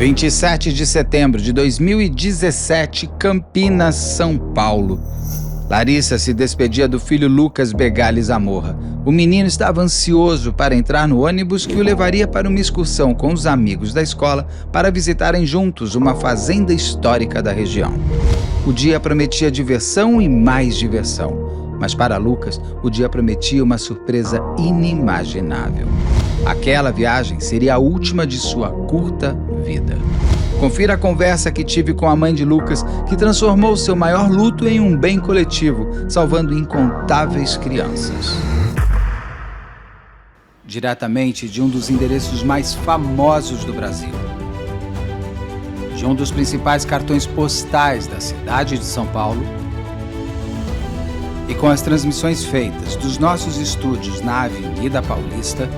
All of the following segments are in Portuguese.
27 de setembro de 2017, Campinas, São Paulo. Larissa se despedia do filho Lucas Begali Zamorra. O menino estava ansioso para entrar no ônibus que o levaria para uma excursão com os amigos da escola para visitarem juntos uma fazenda histórica da região. O dia prometia diversão e mais diversão, mas para Lucas, o dia prometia uma surpresa inimaginável. Aquela viagem seria a última de sua curta vida. Confira a conversa que tive com a mãe de Lucas, que transformou seu maior luto em um bem coletivo, salvando incontáveis crianças. Diretamente de um dos endereços mais famosos do Brasil, de um dos principais cartões postais da cidade de São Paulo, e com as transmissões feitas dos nossos estúdios na Avenida Paulista,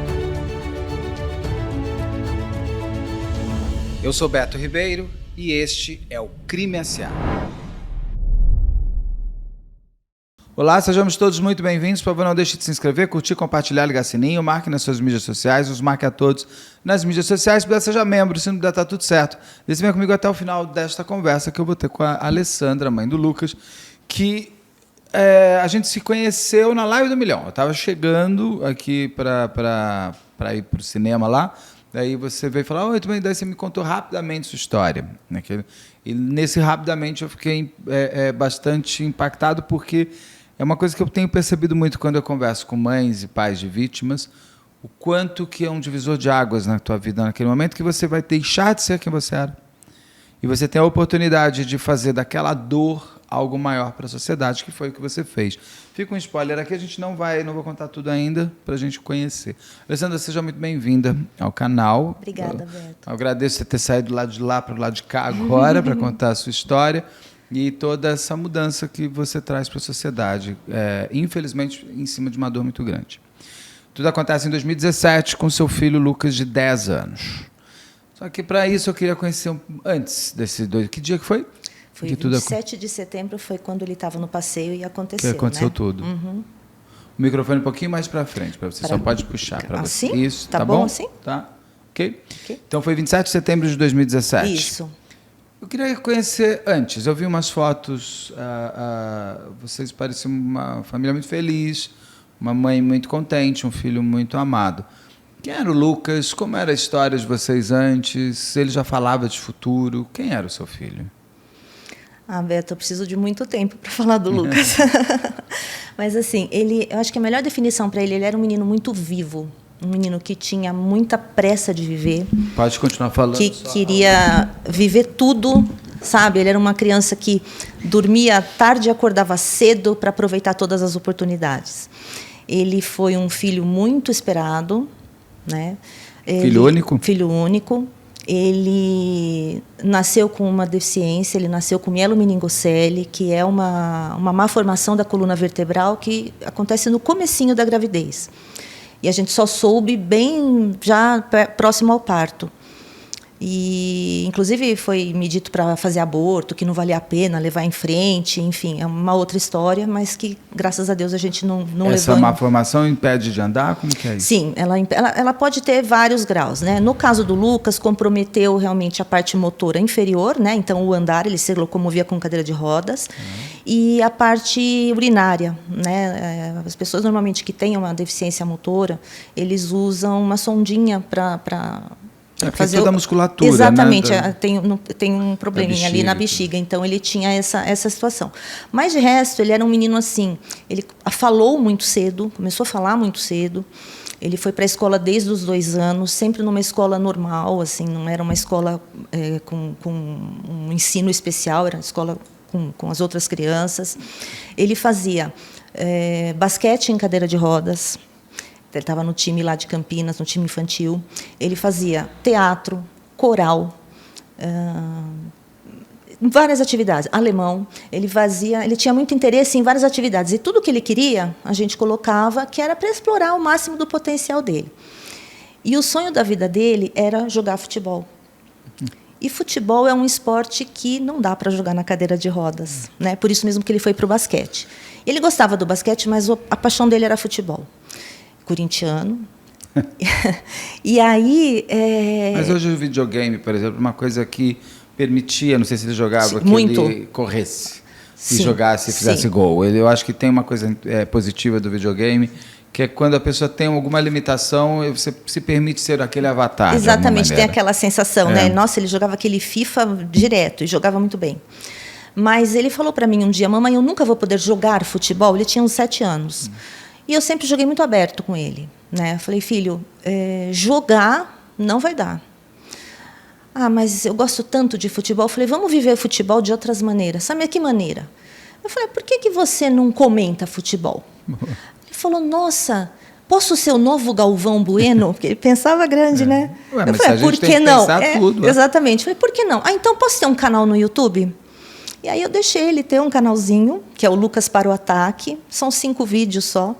eu sou Beto Ribeiro e este é o Crime S.A. Olá, sejamos todos muito bem-vindos. Por favor, não deixe de se inscrever, curtir, compartilhar, ligar sininho, marque nas suas mídias sociais, nos marque a todos nas mídias sociais. Se puder, seja membro, se não puder, tá tudo certo. Deixe venha comigo até o final desta conversa que eu vou ter com a Alessandra, mãe do Lucas, que a gente se conheceu na Live do Milhão. Eu estava chegando aqui para ir para o cinema lá. Daí você veio falar, oi, tudo bem? Daí você me contou rapidamente sua história. E nesse rapidamente eu fiquei bastante impactado, porque é uma coisa que eu tenho percebido muito quando eu converso com mães e pais de vítimas, o quanto que é um divisor de águas na tua vida, naquele momento que você vai deixar de ser quem você era. E você tem a oportunidade de fazer daquela dor algo maior para a sociedade, que foi o que você fez. Fica um spoiler aqui, a gente não vou contar tudo ainda para a gente conhecer. Alessandra, seja muito bem-vinda ao canal. Obrigada, Beto. Eu agradeço você ter saído do lado de lá para o lado de cá agora para contar a sua história e toda essa mudança que você traz para a sociedade, infelizmente em cima de uma dor muito grande. Tudo acontece em 2017 com seu filho Lucas, de 10 anos. Só que para isso eu queria conhecer antes desses dois. Que dia que foi? Foi 27 de setembro, foi quando ele estava no passeio e aconteceu. Que aconteceu, né? Tudo. Uhum. O microfone um pouquinho mais para frente, para você. Só pode puxar para você. Assim? Isso, tá bom assim? Tá. Ok. Então foi 27 de setembro de 2017. Isso. Eu queria conhecer antes. Eu vi umas fotos. Vocês pareciam uma família muito feliz, uma mãe muito contente, um filho muito amado. Quem era o Lucas? Como era a história de vocês antes? Ele já falava de futuro? Quem era o seu filho? Beto, eu preciso de muito tempo para falar do Lucas. Mas, assim, eu acho que a melhor definição para ele era um menino muito vivo, um menino que tinha muita pressa de viver. Pode continuar falando. Que queria viver tudo, sabe? Ele era uma criança que dormia tarde e acordava cedo para aproveitar todas as oportunidades. Ele foi um filho muito esperado, né? Filho único? Filho único. Ele nasceu com uma deficiência, ele nasceu com mielomeningocele, que é uma má formação da coluna vertebral que acontece no comecinho da gravidez. E a gente só soube bem já próximo ao parto. E, inclusive, foi me dito para fazer aborto, que não valia a pena levar em frente, enfim, é uma outra história, mas que, graças a Deus, a gente não levou. Essa má formação impede de andar? Como que é isso? Sim, ela pode ter vários graus, né? No caso do Lucas, comprometeu realmente a parte motora inferior, né? Então, o andar, ele se locomovia com cadeira de rodas, e a parte urinária, né? As pessoas, normalmente, que têm uma deficiência motora, eles usam uma sondinha para fazer toda a musculatura, exatamente, né? Tem um probleminha ali na bexiga, então ele tinha essa situação. Mas de resto, ele era um menino assim, ele falou muito cedo, começou a falar muito cedo. Ele foi para a escola desde os 2 anos, sempre numa escola normal, assim, não era uma escola com um ensino especial, era uma escola com as outras crianças. Ele fazia basquete em cadeira de rodas. Ele estava no time lá de Campinas, no time infantil. Ele fazia teatro, coral, várias atividades. Alemão. Ele tinha muito interesse em várias atividades. E tudo que ele queria, a gente colocava, que era para explorar o máximo do potencial dele. E o sonho da vida dele era jogar futebol. E futebol é um esporte que não dá para jogar na cadeira de rodas, né? Por isso mesmo que ele foi para o basquete. Ele gostava do basquete, mas a paixão dele era futebol. Corintiano, E aí... Mas hoje o videogame, por exemplo, uma coisa que permitia, não sei se ele jogava, que muito. ele corresse Sim, e jogasse e fizesse sim. gol. Eu acho que tem uma coisa positiva do videogame, que é quando a pessoa tem alguma limitação, você se permite ser aquele avatar. Exatamente, tem aquela sensação, né? Nossa, ele jogava aquele FIFA direto e jogava muito bem. Mas ele falou para mim um dia, mamãe, eu nunca vou poder jogar futebol. Ele tinha uns 7 anos. E eu sempre joguei muito aberto com ele, né? Eu falei, filho, jogar não vai dar. Ah, mas eu gosto tanto de futebol. Eu falei, vamos viver futebol de outras maneiras. Sabe que maneira? Eu falei, por que você não comenta futebol? Ele falou, nossa, posso ser o novo Galvão Bueno? Porque ele pensava grande, né? Ué, eu falei, por que não? Tudo, exatamente. Eu falei, por que não? Ah, então posso ter um canal no YouTube? E aí eu deixei ele ter um canalzinho, que é o Lucas para o Ataque. São 5 vídeos só,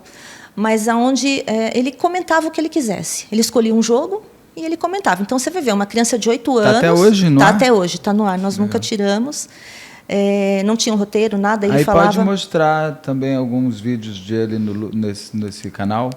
mas aonde ele comentava o que ele quisesse. Ele escolhia um jogo e ele comentava. Então você vai ver, uma criança de 8 anos... Está até hoje no ar? Está até hoje, está no ar. Nós nunca tiramos. Não tinha um roteiro, nada. Ele falava... pode mostrar também alguns vídeos dele nesse canal?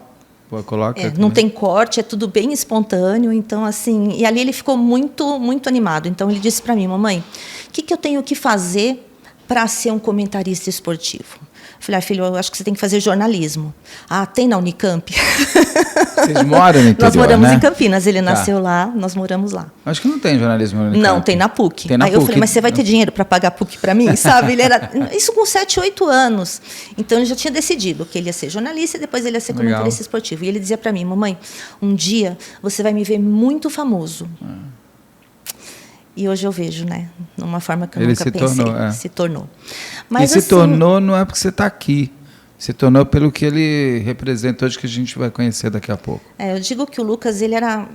Coloca não tem corte, é tudo bem espontâneo. Então, assim... E ali ele ficou muito, muito animado. Então, ele disse para mim, mamãe, o que eu tenho que fazer para ser um comentarista esportivo? Eu falei, filho, eu acho que você tem que fazer jornalismo. Ah, tem na Unicamp? Vocês moram no interior, nós moramos né? em Campinas, ele nasceu lá, nós moramos lá. Acho que não tem jornalismo no Unicamp. Não, tem na PUC. Tem na Aí PUC. Eu falei, mas você vai ter dinheiro para pagar a PUC para mim? Sabe? Ele era... Isso com 7, 8 anos. Então, ele já tinha decidido que ele ia ser jornalista e depois ele ia ser comentarista esportivo. E ele dizia para mim, mamãe, um dia você vai me ver muito famoso. E hoje eu vejo, né? De uma forma que eu nunca pensei. Se tornou. Mas, e se tornou não é porque você está aqui. Se tornou pelo que ele representa hoje, que a gente vai conhecer daqui a pouco. Eu digo que o Lucas, ele era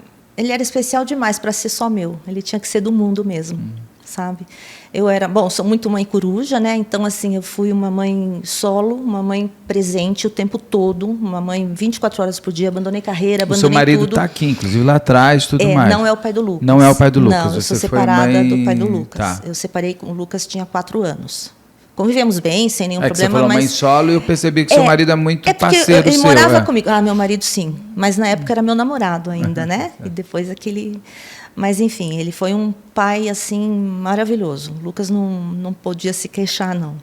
especial demais para ser só meu. Ele tinha que ser do mundo mesmo, sabe? Eu sou muito mãe coruja, né? Então, assim, eu fui uma mãe solo, uma mãe presente o tempo todo, uma mãe 24 horas por dia, abandonei carreira, abandonei tudo. O seu marido está aqui, inclusive lá atrás, tudo mais. Não é o pai do Lucas. Não é o pai do Lucas. Não, eu sou separada do pai do Lucas. Tá. Eu separei com o Lucas, tinha 4 anos. Convivemos bem, sem nenhum problema. Você falou mas... mãe solo e eu percebi que seu marido é muito parceiro ele seu. Ele morava comigo. Ah, meu marido sim. Mas na época era meu namorado ainda, né? E depois aquele... Mas, enfim, ele foi um pai, assim, maravilhoso. O Lucas não podia se queixar, não.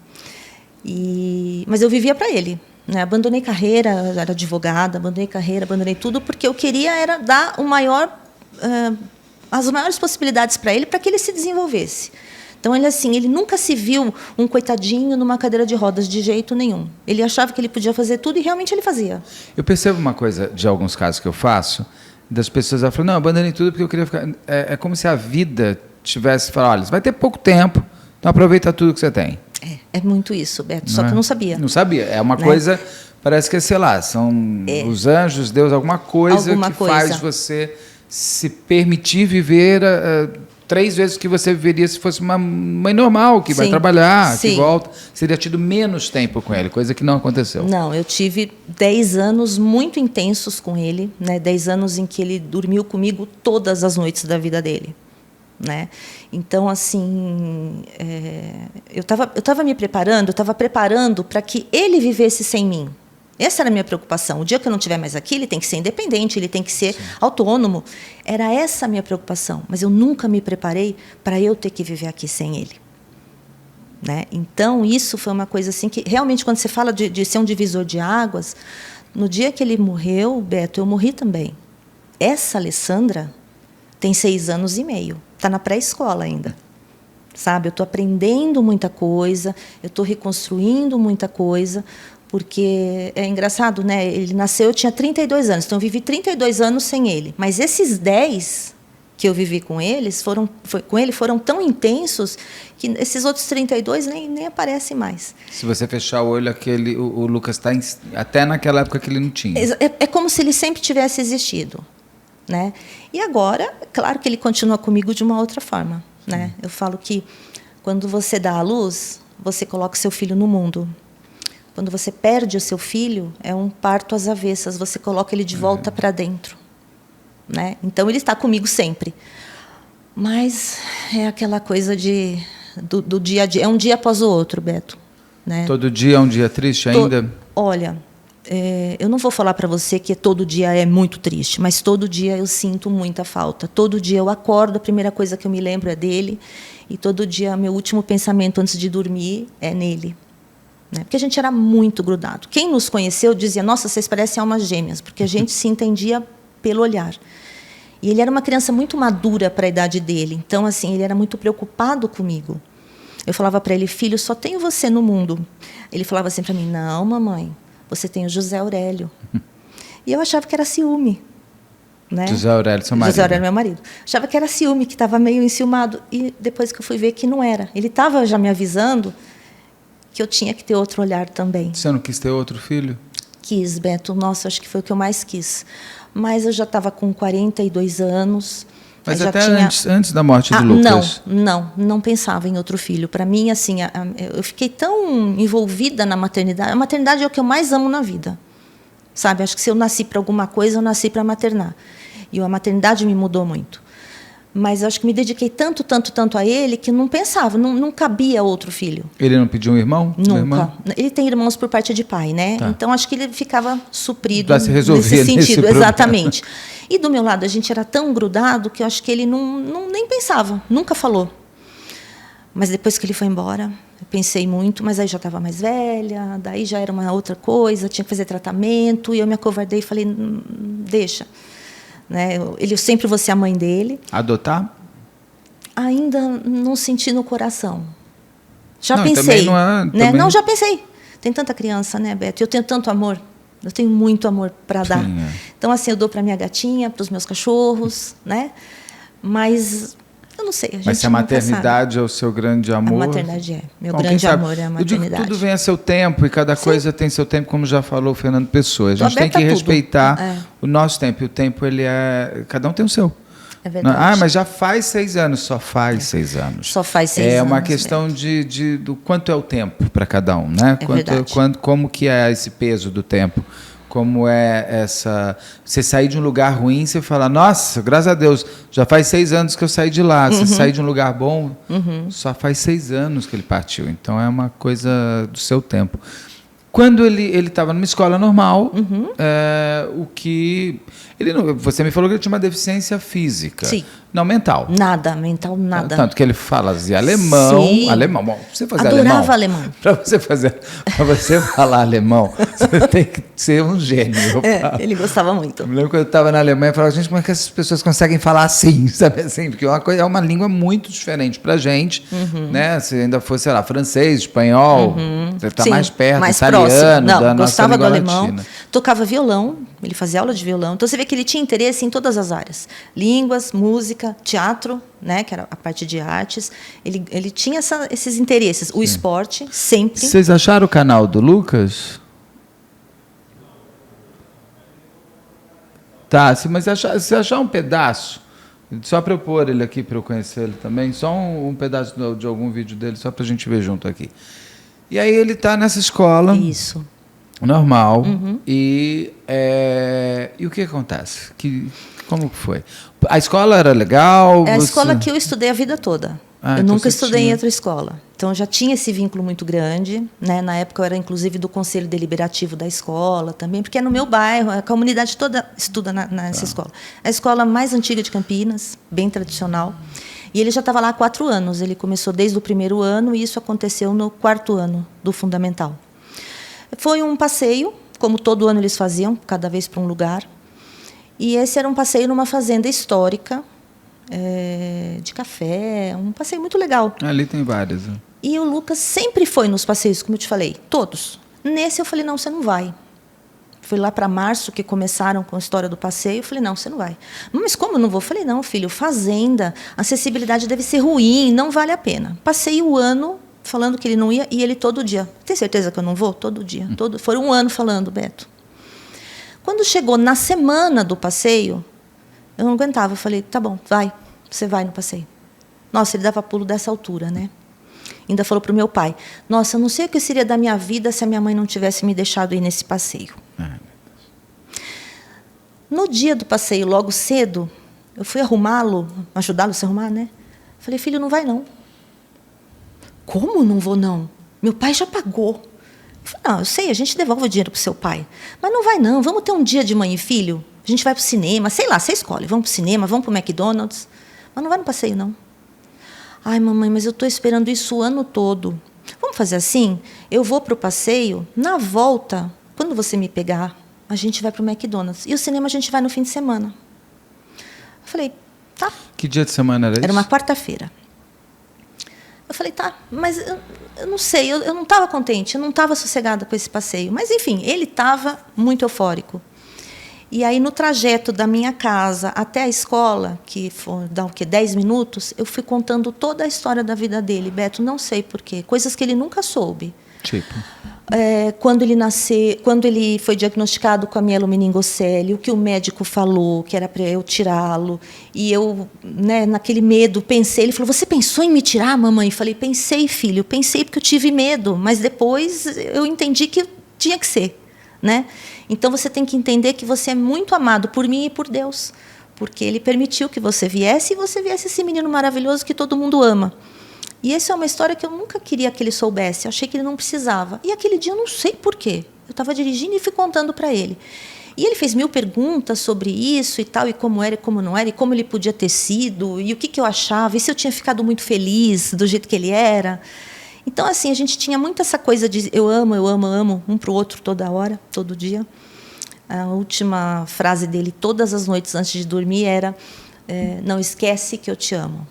Mas eu vivia para ele. Né? Abandonei carreira, era advogada, abandonei carreira, abandonei tudo, porque eu queria era dar as maiores possibilidades para ele, para que ele se desenvolvesse. Então, ele nunca se viu um coitadinho numa cadeira de rodas, de jeito nenhum. Ele achava que ele podia fazer tudo e realmente ele fazia. Eu percebo uma coisa de alguns casos que eu faço, das pessoas falam, não, abandonei tudo porque eu queria ficar... É como se a vida tivesse falado, olha, você vai ter pouco tempo, então aproveita tudo que você tem. É muito isso, Beto, só que eu não sabia. Não sabia, é uma coisa, parece que, sei lá, são os anjos, Deus, alguma coisa faz você se permitir viver... 3 vezes que você viveria se fosse uma mãe normal, que vai trabalhar, que volta. Seria tido menos tempo com ele, coisa que não aconteceu. Não, eu tive 10 anos muito intensos com ele, né? 10 anos em que ele dormiu comigo todas as noites da vida dele. Né? Então, assim, eu estava me preparando, eu estava preparando para que ele vivesse sem mim. Essa era a minha preocupação. O dia que eu não estiver mais aqui, ele tem que ser independente, ele tem que ser autônomo. Era essa a minha preocupação. Mas eu nunca me preparei para eu ter que viver aqui sem ele. Né? Então, isso foi uma coisa assim que, realmente, quando você fala de ser um divisor de águas, no dia que ele morreu, Beto, eu morri também. Essa Alessandra tem 6 anos e meio. Está na pré-escola ainda. Sabe? Eu estou aprendendo muita coisa, eu estou reconstruindo muita coisa... Porque é engraçado, né? Ele nasceu, eu tinha 32 anos, então eu vivi 32 anos sem ele. Mas esses 10 que eu vivi com ele foram tão intensos que esses outros 32 nem aparecem mais. Se você fechar o olho, o Lucas está até naquela época que ele não tinha. É como se ele sempre tivesse existido. Né? E agora, claro que ele continua comigo de uma outra forma. Né? Eu falo que quando você dá à luz, você coloca o seu filho no mundo. Quando você perde o seu filho, é um parto às avessas, você coloca ele de volta para dentro. Né? Então, ele está comigo sempre. Mas é aquela coisa do dia a dia. É um dia após o outro, Beto. Né? Todo dia é um dia triste ainda? Olha, eu não vou falar para você que todo dia é muito triste, mas todo dia eu sinto muita falta. Todo dia eu acordo, a primeira coisa que eu me lembro é dele, e todo dia meu último pensamento antes de dormir é nele. Né? Porque a gente era muito grudado. Quem nos conheceu dizia, nossa, vocês parecem almas gêmeas, porque a gente se entendia pelo olhar. E ele era uma criança muito madura para a idade dele, então assim, ele era muito preocupado comigo. Eu falava para ele, filho, só tenho você no mundo. Ele falava assim para mim, não, mamãe, você tem o José Aurélio. E eu achava que era ciúme. Né? José Aurélio, seu marido. José Aurélio, meu marido. Achava que era ciúme, que estava meio enciumado. E depois que eu fui ver que não era. Ele estava já me avisando que eu tinha que ter outro olhar também. Você não quis ter outro filho? Quis, Beto. Nossa, acho que foi o que eu mais quis. Mas eu já estava com 42 anos. Mas até antes da morte do Lucas? Não pensava em outro filho. Para mim, assim, eu fiquei tão envolvida na maternidade. A maternidade é o que eu mais amo na vida. Sabe? Acho que se eu nasci para alguma coisa, eu nasci para maternar. E a maternidade me mudou muito. Mas acho que me dediquei tanto a ele que não pensava, não cabia outro filho. Ele não pediu um irmão? Nunca. Ele tem irmãos por parte de pai, né? Tá. Então acho que ele ficava suprido se resolver nesse sentido, nesse exatamente. E do meu lado a gente era tão grudado que eu acho que ele nem pensava, nunca falou. Mas depois que ele foi embora, eu pensei muito, mas aí já estava mais velha, daí já era uma outra coisa, tinha que fazer tratamento, e eu me acovardei e falei, deixa. Né? Eu sempre vou ser a mãe dele. Adotar? Ainda não senti no coração. Já não, pensei. Também... Não, já pensei. Tem tanta criança, né, Beto? Eu tenho tanto amor. Eu tenho muito amor para dar. Sim, é. Então, assim, eu dou para minha gatinha, para os meus cachorros, né? Mas eu não sei. Mas se a maternidade é o seu grande amor... A maternidade é. Meu grande amor é a maternidade. Eu digo que tudo vem a seu tempo e cada coisa tem seu tempo, como já falou o Fernando Pessoa. A gente tem que respeitar o nosso tempo. E o tempo, ele é... Cada um tem o seu. É verdade. Mas já faz 6 anos. Só faz 6 anos. Só faz 6 anos. É uma questão do quanto é o tempo para cada um, né? Como que é esse peso do tempo. Como é essa... Você sair de um lugar ruim, você fala, nossa, graças a Deus, já faz 6 anos que eu saí de lá. Você sair de um lugar bom, só faz 6 anos que ele partiu. Então, é uma coisa do seu tempo. Quando ele estava numa escola normal, o que... Você me falou que ele tinha uma deficiência física. Sim. Não, mental. Nada, mental, nada. Tanto que ele fazia alemão. Sim. Alemão. Bom, você fazer Adorava alemão. Para você falar alemão, você tem que ser um gênio. Ele gostava muito. Eu me lembro quando eu estava na Alemanha, eu falava, gente, como é que essas pessoas conseguem falar assim? Sabe assim? Porque é uma língua muito diferente para a gente. Né? Se ainda fosse, sei lá, francês, espanhol, você está mais perto, mais italiano, da nossa língua alemão, latina. Tocava violão, ele fazia aula de violão. Então, você vê que ele tinha interesse em todas as áreas. Línguas, música, teatro, né, que era a parte de artes. Ele tinha esses interesses. O esporte, sempre. Vocês acharam o canal do Lucas? Tá, mas se achar um pedaço, só para eu pôr ele aqui, para eu conhecer ele também, só um pedaço de algum vídeo dele, só para a gente ver junto aqui. E aí ele está nessa escola. Isso. Normal. E o que acontece? Como foi? A escola era legal? É a escola que eu estudei a vida toda. Eu então nunca estudei em outra escola. Então, eu já tinha esse vínculo muito grande. Né? Na época, eu era, inclusive, do conselho deliberativo da escola também, porque é no meu bairro, a comunidade toda estuda nessa escola. A escola mais antiga de Campinas, bem tradicional. E ele já estava lá há 4 anos. Ele começou desde o 1º ano e isso aconteceu no 4º ano do fundamental. Foi um passeio, como todo ano eles faziam, cada vez para um lugar. E esse era um passeio numa fazenda histórica, de café, um passeio muito legal. Ali tem várias. Né? E o Lucas sempre foi nos passeios, como eu te falei, todos. Nesse eu falei, não, você não vai. Fui lá para março, que começaram com a história do passeio, eu falei, não, você não vai. Mas como eu não vou? Eu falei, não, filho, fazenda, a acessibilidade deve ser ruim, não vale a pena. Passei o ano falando que ele não ia, e ele todo dia. Tem certeza que eu não vou? Todo dia. Foram 1 ano falando, Beto. Quando chegou na semana do passeio, eu não aguentava. Eu falei, tá bom, vai, você vai no passeio. Nossa, ele dava pulo dessa altura, né? Ainda falou para o meu pai, nossa, eu não sei o que seria da minha vida se a minha mãe não tivesse me deixado ir nesse passeio. No dia do passeio, logo cedo, eu fui arrumá-lo, ajudá-lo a se arrumar, né? Falei, filho, não vai não. Como não vou não? Meu pai já pagou. Eu falei, não, eu sei, a gente devolve o dinheiro para o seu pai. Mas não vai não, vamos ter um dia de mãe e filho? A gente vai para o cinema, sei lá, você escolhe. Vamos para o cinema, vamos para o McDonald's. Mas não vai no passeio, não. Ai, mamãe, mas eu estou esperando isso o ano todo. Vamos fazer assim? Eu vou para o passeio, na volta, quando você me pegar, a gente vai para o McDonald's. E o cinema a gente vai no fim de semana. Eu falei, tá. Que dia de semana era isso? Era uma quarta-feira. Eu falei, tá, mas eu não sei, eu não estava contente, eu não estava sossegada com esse passeio. Mas, enfim, ele estava muito eufórico. E aí, no trajeto da minha casa até a escola, que dá o quê? 10 minutos, eu fui contando toda a história da vida dele. Beto, não sei por quê. Coisas que ele nunca soube. Tipo? Quando ele nasceu, quando ele foi diagnosticado com a mielomeningocele, o que o médico falou, que era para eu tirá-lo. E eu, né, naquele medo, pensei. Ele falou, você pensou em me tirar, mamãe? Eu falei, pensei, filho. Pensei porque eu tive medo. Mas depois eu entendi que tinha que ser. Né? Então, você tem que entender que você é muito amado por mim e por Deus, porque Ele permitiu que você viesse, e você viesse esse menino maravilhoso que todo mundo ama. E essa é uma história que eu nunca queria que ele soubesse, eu achei que ele não precisava. E aquele dia eu não sei porquê, eu estava dirigindo e fui contando para ele. E ele fez 1000 perguntas sobre isso e tal, e como era e como não era, e como ele podia ter sido, e o que eu achava, e se eu tinha ficado muito feliz do jeito que ele era. Então, assim, a gente tinha muito essa coisa de eu amo, um para o outro toda hora, todo dia. A última frase dele, todas as noites antes de dormir, era não esquece que eu te amo.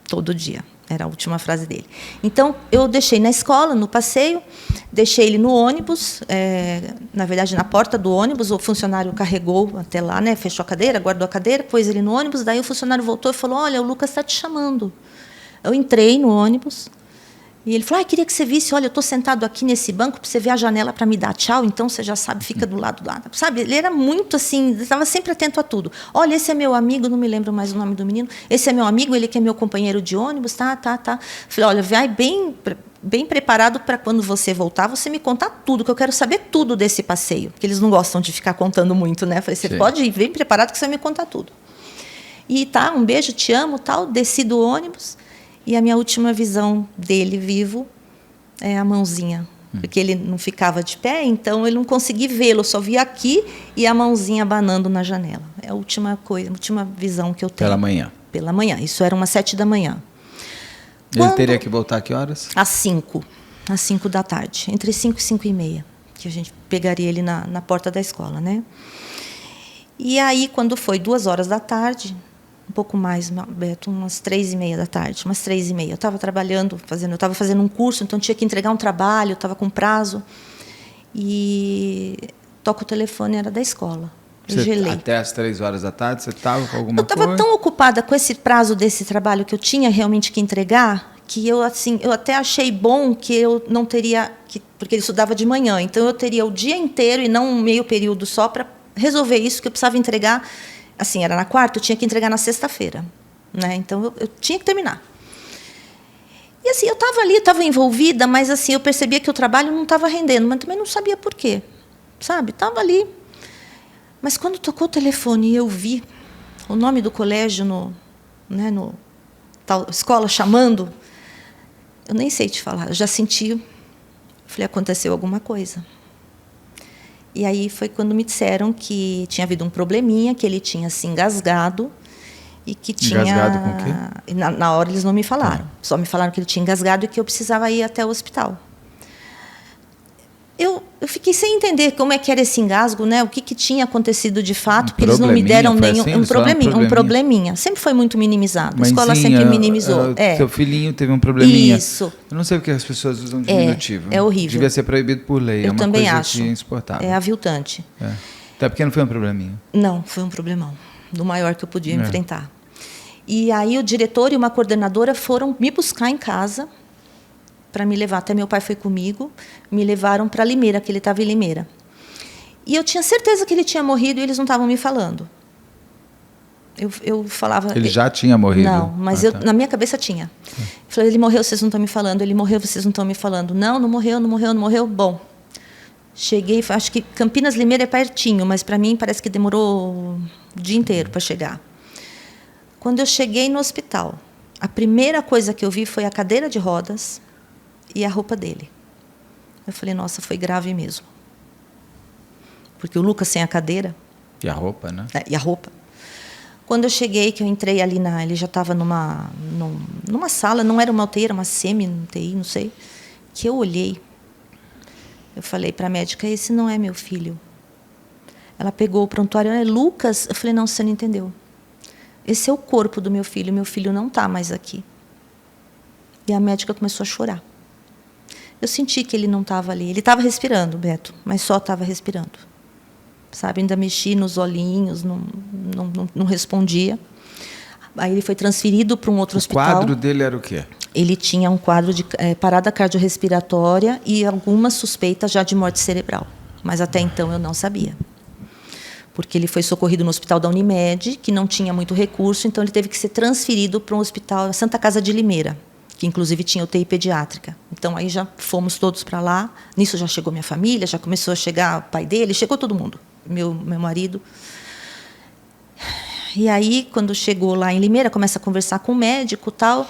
Todo dia. Era a última frase dele. Então, eu deixei na escola, no passeio, deixei ele no ônibus, na verdade, na porta do ônibus, o funcionário carregou até lá, né, fechou a cadeira, guardou a cadeira, pôs ele no ônibus, daí o funcionário voltou e falou, olha, o Lucas está te chamando. Eu entrei no ônibus, e ele falou, queria que você visse, olha, eu estou sentado aqui nesse banco para você ver a janela para me dar tchau, então você já sabe, fica do lado lá. Sabe, ele era muito assim, estava sempre atento a tudo. Olha, esse é meu amigo, não me lembro mais o nome do menino, esse é meu amigo, ele que é meu companheiro de ônibus, tá. Falei, olha, vai bem preparado para quando você voltar, você me contar tudo, que eu quero saber tudo desse passeio, porque eles não gostam de ficar contando muito, né? Falei, você pode ir bem preparado que você vai me contar tudo. E tá, um beijo, te amo, tal, desci do ônibus. E a minha última visão dele vivo é a mãozinha, porque ele não ficava de pé, então ele não conseguia vê-lo, só via aqui e a mãozinha abanando na janela. É a última coisa, a última visão que eu tenho. Pela manhã? Pela manhã, isso era umas 7 da manhã. Ele teria que voltar a que horas? Às 5 da tarde, entre 5 e 5 e meia, que a gente pegaria ele na porta da escola, né? E aí, quando foi 2 horas da tarde... um pouco mais, Beto, umas 3h30 da tarde, umas 3h30. Eu estava trabalhando, eu estava fazendo um curso, então tinha que entregar um trabalho, eu estava com prazo. E toca o telefone, era da escola. Eu gelei. Até as 3 horas da tarde, você estava com alguma coisa? Eu estava tão ocupada com esse prazo desse trabalho que eu tinha realmente que entregar, que eu até achei bom que eu não teria... porque ele estudava de manhã, então eu teria o dia inteiro e não um meio período só para resolver isso, que eu precisava entregar... Assim, era na quarta, eu tinha que entregar na sexta-feira, né? Então, eu tinha que terminar. E, assim, eu estava ali, estava envolvida, mas, assim, eu percebia que o trabalho não estava rendendo, mas também não sabia por quê, sabe? Estava ali. Mas, quando tocou o telefone e eu vi o nome do colégio no tal escola chamando, eu nem sei te falar, eu já senti, falei, aconteceu alguma coisa. E aí foi quando me disseram que tinha havido um probleminha, que ele tinha se engasgado e que tinha... Engasgado com o quê? Na hora eles não me falaram. Só me falaram que ele tinha engasgado e que eu precisava ir até o hospital. Eu fiquei sem entender como é que era esse engasgo, né? O que tinha acontecido de fato, porque eles não me deram nenhum... Assim, um probleminha. Sempre foi muito minimizado. A escola sempre minimizou. Seu filhinho teve um probleminha. Isso. Eu não sei porque as pessoas usam diminutivo. É horrível. Devia ser proibido por lei. Eu também acho. É insuportável. É aviltante. Até porque não foi um probleminha. Não, foi um problemão. Do maior que eu podia enfrentar. E aí o diretor e uma coordenadora foram me buscar em casa para me levar. Até meu pai foi comigo. Me levaram para Limeira, que ele estava em Limeira. E eu tinha certeza que ele tinha morrido e eles não estavam me falando. Eu falava... Ele já tinha morrido? Não, mas na minha cabeça tinha. Eu falei, ele morreu, vocês não estão me falando. Ele morreu, vocês não estão me falando. Não morreu. Bom, cheguei, acho que Campinas Limeira é pertinho, mas para mim parece que demorou o dia inteiro para chegar. Quando eu cheguei no hospital, a primeira coisa que eu vi foi a cadeira de rodas e a roupa dele. Eu falei, nossa, foi grave mesmo. Porque o Lucas sem a cadeira. E a roupa, né? E a roupa. Quando eu cheguei, que eu entrei ali ele já estava numa sala, não era uma UTI, era uma semi-UTI, não sei, que eu olhei. Eu falei para a médica, esse não é meu filho. Ela pegou o prontuário, é Lucas? Eu falei, não, você não entendeu. Esse é o corpo do meu filho não está mais aqui. E a médica começou a chorar. Eu senti que ele não estava ali. Ele estava respirando, Beto, mas só estava respirando. Sabe, ainda mexi nos olhinhos, não respondia. Aí ele foi transferido para um outro hospital. O quadro dele era o quê? Ele tinha um quadro de parada cardiorrespiratória e algumas suspeitas já de morte cerebral. Mas até então eu não sabia. Porque ele foi socorrido no hospital da Unimed, que não tinha muito recurso, então ele teve que ser transferido para um hospital, Santa Casa de Limeira, que inclusive tinha UTI pediátrica. Então aí já fomos todos para lá. Nisso já chegou minha família, já começou a chegar o pai dele, chegou todo mundo, meu marido. E aí, quando chegou lá em Limeira, começa a conversar com o médico e tal.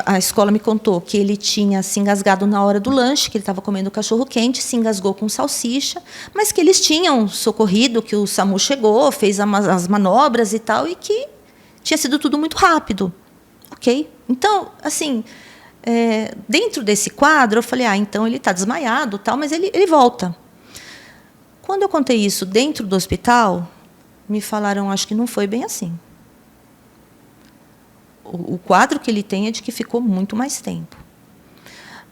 A escola me contou que ele tinha se engasgado na hora do lanche, que ele estava comendo cachorro-quente, se engasgou com salsicha, mas que eles tinham socorrido, que o SAMU chegou, fez as manobras e tal, e que tinha sido tudo muito rápido. Ok? Então, assim, dentro desse quadro, eu falei, então ele está desmaiado, tal, mas ele volta. Quando eu contei isso dentro do hospital, me falaram, acho que não foi bem assim. O quadro que ele tem é de que ficou muito mais tempo.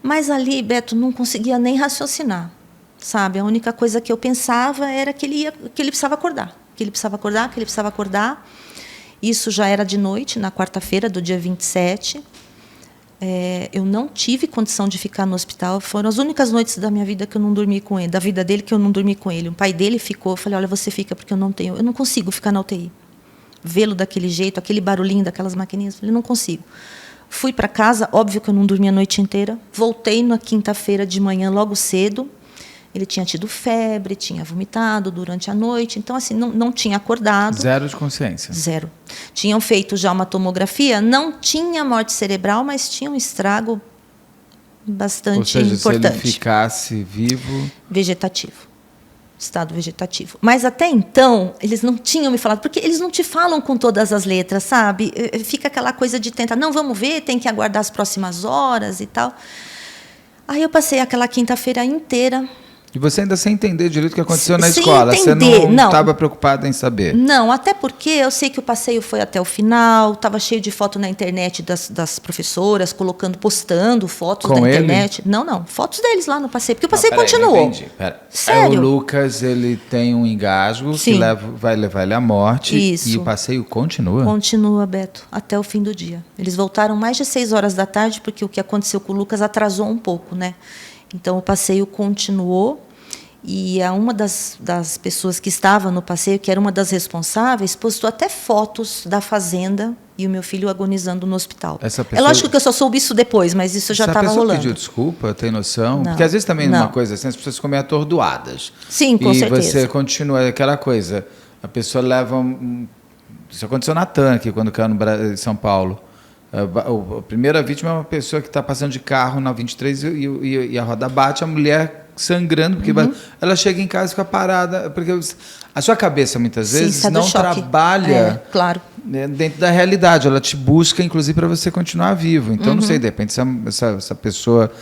Mas ali, Beto, não conseguia nem raciocinar, sabe? A única coisa que eu pensava era que ele precisava acordar, que ele precisava acordar. Isso já era de noite, na quarta-feira do dia 27. Eu não tive condição de ficar no hospital. Foram as únicas noites da minha vida que eu não dormi com ele, da vida dele que eu não dormi com ele. O pai dele ficou, eu falei, olha, você fica, porque eu não consigo ficar na UTI. Vê-lo daquele jeito, aquele barulhinho daquelas maquininhas, eu falei, não consigo. Fui para casa, óbvio que eu não dormi a noite inteira. Voltei na quinta-feira de manhã, logo cedo. Ele tinha tido febre, tinha vomitado durante a noite, então assim não tinha acordado. Zero de consciência. Zero. Tinham feito já uma tomografia, não tinha morte cerebral, mas tinha um estrago bastante importante. Ou seja, se ele ficasse vivo... Vegetativo. Estado vegetativo. Mas até então, eles não tinham me falado, porque eles não te falam com todas as letras, sabe? Fica aquela coisa de tentar, não, vamos ver, tem que aguardar as próximas horas e tal. Aí eu passei aquela quinta-feira inteira. E você ainda sem entender direito o que aconteceu na sem escola? Entender. Você não estava preocupada em saber? Não, até porque eu sei que o passeio foi até o final, estava cheio de foto na internet das professoras, postando fotos com da ele? internet. Não, fotos deles lá no passeio, porque o passeio continuou. Entendi. Sério? O Lucas, ele tem um engasgo Sim. que vai levar ele à morte. Isso. E o passeio continua? Continua, Beto, até o fim do dia. Eles voltaram mais de 6 horas da tarde, porque o que aconteceu com o Lucas atrasou um pouco, né? Então o passeio continuou. E uma das pessoas que estava no passeio, que era uma das responsáveis, postou até fotos da fazenda e o meu filho agonizando no hospital. É lógico que eu só soube isso depois, mas isso já estava rolando. Essa pessoa pediu desculpa, tem noção? Não, porque às vezes também numa coisa assim, as pessoas ficam meio atordoadas. Sim, com certeza. E você continua aquela coisa, a pessoa leva... Isso aconteceu na TAM aqui, quando caiu em São Paulo. A primeira vítima é uma pessoa que está passando de carro na 23 e a roda bate, a mulher sangrando, porque ela chega em casa e fica parada, porque a sua cabeça muitas vezes não trabalha claro. Dentro da realidade, ela te busca inclusive para você continuar vivo. Então não sei, de repente essa pessoa,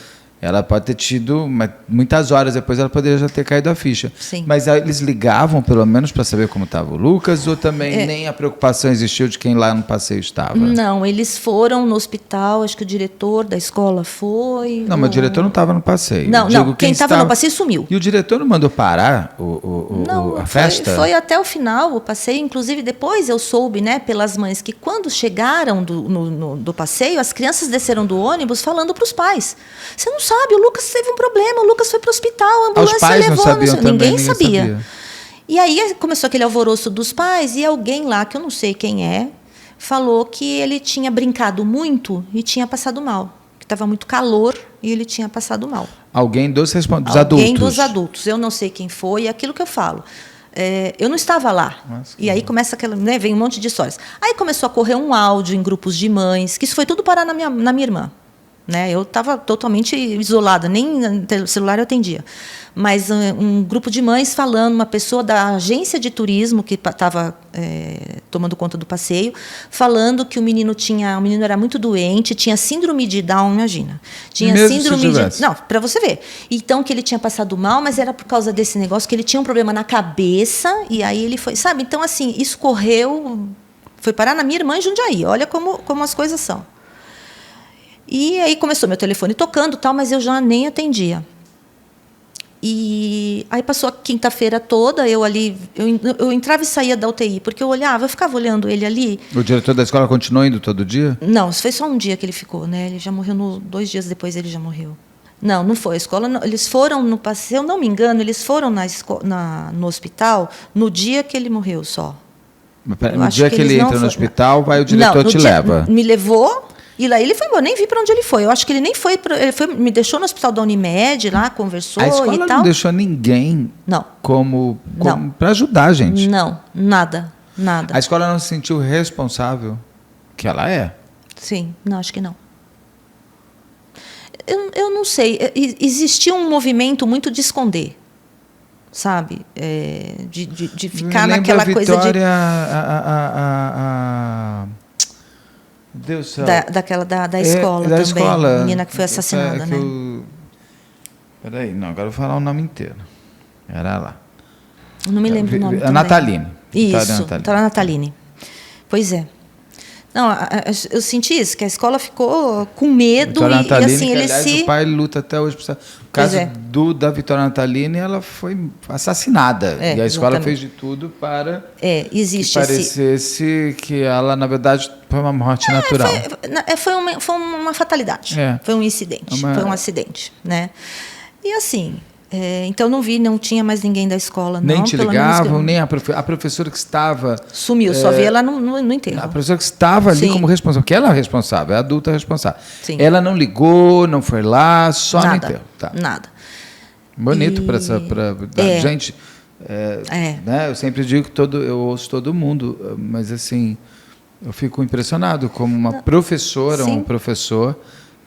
ela pode ter tido muitas horas depois, ela poderia já ter caído a ficha. Sim. Mas eles ligavam pelo menos para saber como estava o Lucas, ou também nem a preocupação existiu de quem lá no passeio estava? Não, eles foram no hospital, acho que o diretor da escola foi. Não, mas o diretor não estava no passeio. Não, quem estava no passeio sumiu. E o diretor não mandou parar a festa? Foi até o final o passeio. Inclusive, depois eu soube, né, pelas mães, que quando chegaram do passeio, as crianças desceram do ônibus falando para os pais. Você não sabe, o Lucas teve um problema, o Lucas foi para o hospital, a ambulância os pais levou. Não sabiam também, ninguém sabia. E aí começou aquele alvoroço dos pais, e alguém lá, que eu não sei quem é, falou que ele tinha brincado muito e tinha passado mal. Que estava muito calor e ele tinha passado mal. Alguém dos adultos? Alguém dos adultos. Eu não sei quem foi, é aquilo que eu falo. Eu não estava lá. Nossa, e aí começa aquela, né, vem um monte de histórias. Aí começou a correr um áudio em grupos de mães, que isso foi tudo parar na minha irmã. né? Eu estava totalmente isolada, nem no celular eu atendia. Mas um grupo de mães falando, uma pessoa da agência de turismo que estava tomando conta do passeio, falando que o menino era muito doente, tinha síndrome de Down, imagina. Tinha mesmo síndrome se de... Não, para você ver. Então, que ele tinha passado mal, mas era por causa desse negócio, que ele tinha um problema na cabeça, e aí ele foi... Sabe? Então, assim, isso foi parar na minha irmã em Jundiaí. Olha como as coisas são. E aí começou meu telefone tocando, tal, mas eu já nem atendia. E aí passou a quinta-feira toda, eu entrava e saía da UTI, porque eu ficava olhando ele ali. O diretor da escola continuou indo todo dia? Não, foi só um dia que ele ficou, né? Ele já morreu 2 dias depois, ele já morreu. Não foi. A escola, eles foram, se eu não me engano, eles foram no hospital no dia que ele morreu só. No dia que ele entra no hospital, vai o diretor te leva? Me levou. E lá ele foi embora, nem vi para onde ele foi. Eu acho que ele nem foi, me deixou no hospital da Unimed, lá, conversou e tal. A escola não deixou ninguém não. para ajudar a gente? Não, nada. A escola não se sentiu responsável? Que ela é? Sim, não, acho que não. Eu não sei. Existia um movimento muito de esconder, sabe? De ficar naquela coisa de... Deus do céu. Da escola também. Escola. Menina que foi assassinada, né? Peraí, não, agora eu vou falar o nome inteiro. Era lá. Eu não me lembro o nome também. Nataline. Isso, Nataline. Pois é. Não, eu senti isso, que a escola ficou com medo Nataline, e assim, ele se... O pai luta até hoje. O caso da Vitória Nataline, ela foi assassinada. E a escola fez de tudo para existe que parecesse que ela, na verdade, foi uma morte natural. Foi uma fatalidade. Foi um incidente, foi um acidente, né? E assim... então não tinha mais ninguém da escola. Nem te ligavam, nem a professora que estava... Sumiu, só vi ela no enterro. A professora que estava ali como responsável, porque ela é responsável, é a adulta responsável. Sim. Ela não ligou, não foi lá, só no enterro. Nada. Bonito para gente. Né? Eu sempre digo que eu ouço todo mundo, mas assim, eu fico impressionado como uma professora, um professor...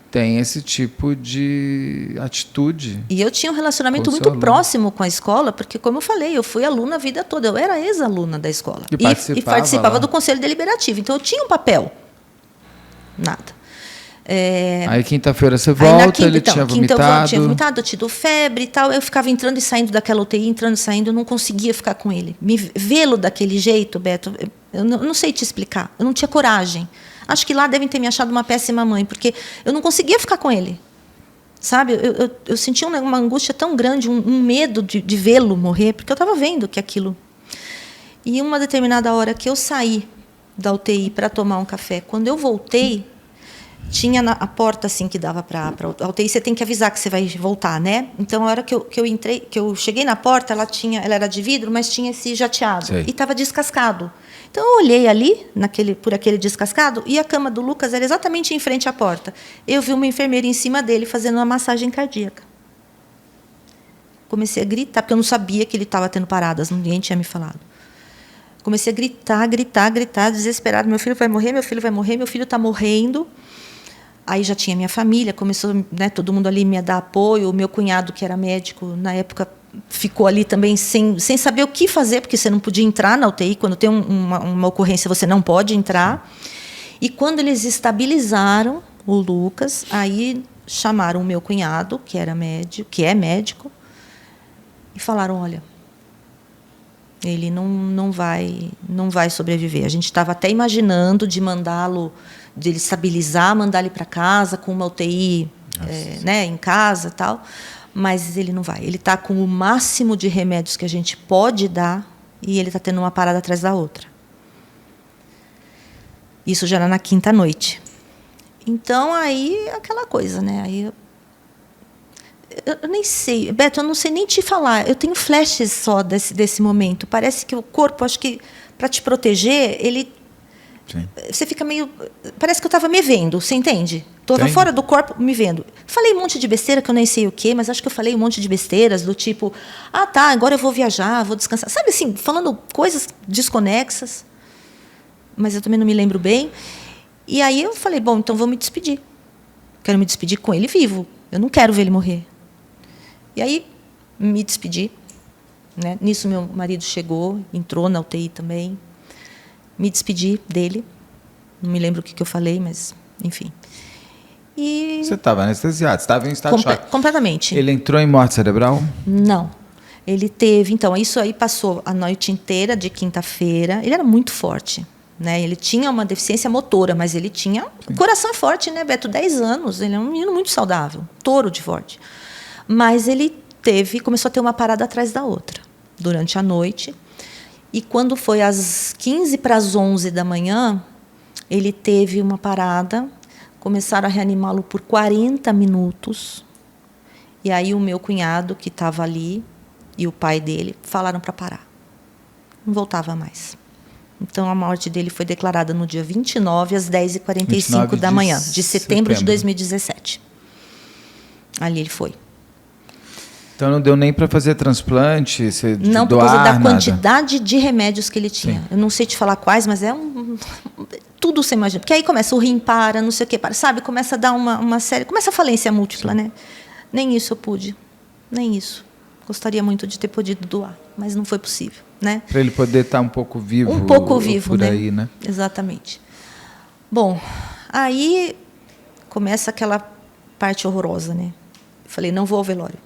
tem esse tipo de atitude. E eu tinha um relacionamento muito próximo com a escola, porque, como eu falei, eu fui aluna a vida toda. Eu era ex-aluna da escola. E participava do Conselho Deliberativo. Então, eu tinha um papel. Nada. Aí, quinta-feira, você volta, ele tinha vomitado. Eu tinha vomitado, eu tido febre e tal. Eu ficava entrando e saindo daquela UTI, entrando e saindo. Eu não conseguia ficar com ele. Vê-lo daquele jeito, Beto, eu não sei te explicar. Eu não tinha coragem. Acho que lá devem ter me achado uma péssima mãe, porque eu não conseguia ficar com ele. Sabe? Eu sentia uma angústia tão grande, um medo de vê-lo morrer, porque eu estava vendo que aquilo... E uma determinada hora que eu saí da UTI para tomar um café, quando eu voltei, tinha a porta assim que dava para a UTI, você tem que avisar que você vai voltar, né? Então, a hora que eu entrei, que eu cheguei na porta, ela era de vidro, mas tinha esse jateado. Sei. E estava descascado. Então, eu olhei ali, por aquele descascado, e a cama do Lucas era exatamente em frente à porta. Eu vi uma enfermeira em cima dele fazendo uma massagem cardíaca. Comecei a gritar, porque eu não sabia que ele estava tendo paradas, ninguém tinha me falado. Comecei a gritar, desesperado. Meu filho vai morrer, meu filho está morrendo. Aí já tinha minha família, começou, né, todo mundo ali me dar apoio. O meu cunhado, que era médico, na época, ficou ali também sem saber o que fazer, porque você não podia entrar na UTI. Quando tem uma ocorrência, você não pode entrar. E quando eles estabilizaram o Lucas, aí chamaram o meu cunhado, que é médico, e falaram, olha, ele não vai sobreviver. A gente estava até imaginando de mandá-lo, de ele estabilizar, mandar ele para casa com uma UTI né, em casa e tal, mas ele não vai. Ele está com o máximo de remédios que a gente pode dar e ele está tendo uma parada atrás da outra. Isso já era na quinta noite. Então, aí, aquela coisa, né? Aí eu nem sei, Beto, eu não sei nem te falar. Eu tenho flashes só desse momento. Parece que o corpo, acho que para te proteger, ele... Sim. Você fica meio... Parece que eu estava me vendo, você entende? Estava fora do corpo, me vendo. Falei um monte de besteira, que eu nem sei o quê, mas acho que eu falei um monte de besteiras, do tipo, tá, agora eu vou viajar, vou descansar. Sabe assim, falando coisas desconexas, mas eu também não me lembro bem. E aí eu falei, bom, então vou me despedir. quero me despedir com ele vivo. Eu não quero ver ele morrer. E aí, me despedi. Né? Nisso, meu marido chegou, entrou na UTI também. Me despedi dele. Não me lembro o que eu falei, mas, enfim. E... Você estava anestesiado, estava em estado de choque. Completamente. Ele entrou em morte cerebral? Não. Ele teve... Então, isso aí passou a noite inteira de quinta-feira. Ele era muito forte. Né? Ele tinha uma deficiência motora, mas ele tinha... O coração é forte, né, Beto? 10 anos. Ele é um menino muito saudável. Touro de forte. Mas ele começou a ter uma parada atrás da outra. Durante a noite. E quando foi às 15 para as 11 da manhã, ele teve uma parada, começaram a reanimá-lo por 40 minutos, e aí o meu cunhado, que estava ali, e o pai dele, falaram para parar. Não voltava mais. Então, a morte dele foi declarada no dia 29, às 10h45 da manhã, de setembro de 2017. Ali ele foi. Então não deu nem para fazer transplante, não, doar, por causa da nada. Quantidade de remédios que ele tinha. Sim. Eu não sei te falar quais, mas é tudo você imagina. Porque aí começa o rim para, não sei o que para, sabe? Começa a dar uma série, começa a falência múltipla, sim, né? Nem isso eu pude, nem isso. Gostaria muito de ter podido doar, mas não foi possível, né? Para ele poder estar um pouco vivo. Um pouco vivo, por né? Aí, né? Exatamente. Bom, aí começa aquela parte horrorosa, né? Eu falei, não vou ao velório.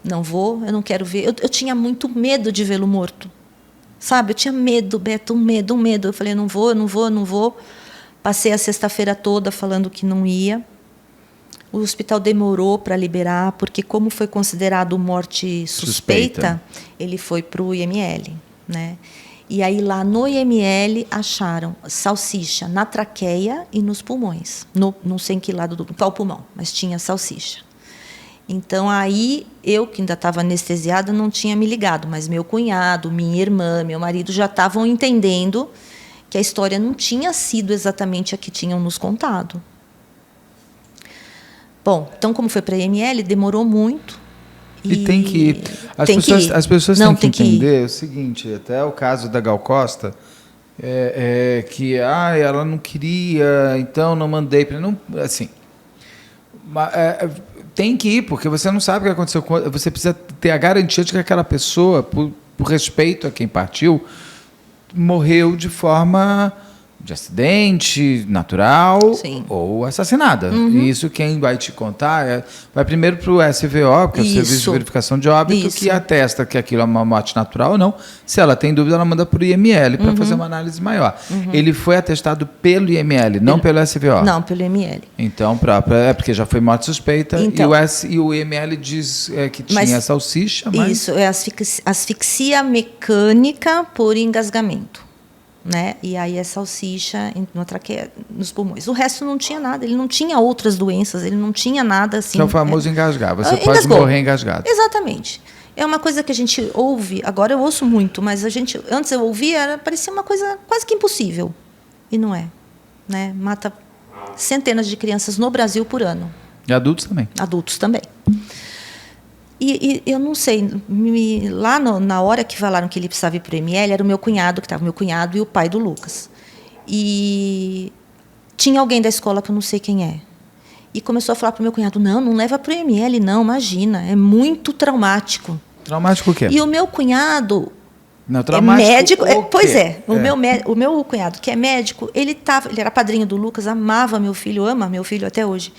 Não vou, eu não quero ver. Eu tinha muito medo de vê-lo morto. Sabe? Eu tinha medo, Beto, um medo. Eu falei, não vou. Passei a sexta-feira toda falando que não ia. O hospital demorou para liberar, porque como foi considerado morte suspeita. Ele foi para o IML. Né? E aí lá no IML acharam salsicha na traqueia e nos pulmões. Não sei em que lado, qual pulmão, mas tinha salsicha. Então, aí, eu, que ainda estava anestesiada, não tinha me ligado, mas meu cunhado, minha irmã, meu marido já estavam entendendo que a história não tinha sido exatamente a que tinham nos contado. Bom, então, como foi para a IML, demorou muito. E tem que ir. As pessoas têm que entender o seguinte, até o caso da Gal Costa, que ela não queria, então não mandei para... Não, assim... tem que ir, porque você não sabe o que aconteceu. Você precisa ter a garantia de que aquela pessoa, por respeito a quem partiu, morreu de forma de acidente natural. Sim. Ou assassinada. Uhum. E isso quem vai te contar vai primeiro para o SVO, que é o Serviço de Verificação de Óbito, que atesta que aquilo é uma morte natural ou não. Se ela tem dúvida, ela manda para o IML para fazer uma análise maior. Uhum. Ele foi atestado pelo IML, não pelo SVO? Não, pelo IML. Então, porque já foi morte suspeita, então, e o IML diz que tinha salsicha. Mas... Isso, é asfixia mecânica por engasgamento. Né? E aí é salsicha na traqueia, nos pulmões. O resto não tinha nada, ele não tinha outras doenças, ele não tinha nada assim. Que é o famoso engasgar, você pode morrer engasgado. Exatamente. É uma coisa que a gente ouve, agora eu ouço muito, mas antes eu ouvia, parecia uma coisa quase que impossível. E não é. Né? Mata centenas de crianças no Brasil por ano. E adultos também. Adultos também. E eu não sei, lá na hora que falaram que ele precisava ir para o IML, era o meu cunhado, que estava meu cunhado e o pai do Lucas. E tinha alguém da escola que eu não sei quem é. E começou a falar para o meu cunhado, não leva para o IML, não, imagina, é muito traumático. Traumático o quê? E o meu cunhado é médico. Pois é, o meu cunhado, que é médico, ele era padrinho do Lucas, amava meu filho, ama meu filho até hoje.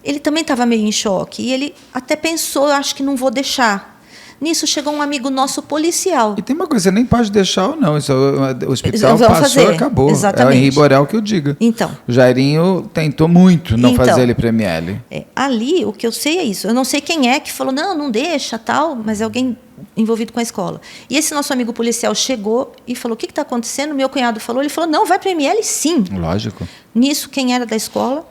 Ele também estava meio em choque. E ele até pensou, acho que não vou deixar. Nisso chegou um amigo nosso policial. E tem uma coisa, você nem pode deixar ou não. Isso, o hospital passou e acabou. Exatamente. É o Henri Borel que eu diga. Então. O Jairinho tentou muito não fazer ele para ML. Ali, o que eu sei é isso. Eu não sei quem é que falou, não deixa, tal, mas é alguém envolvido com a escola. E esse nosso amigo policial chegou e falou, o que está acontecendo? Meu cunhado falou, ele falou, não, vai para ML sim. Lógico. Nisso, quem era da escola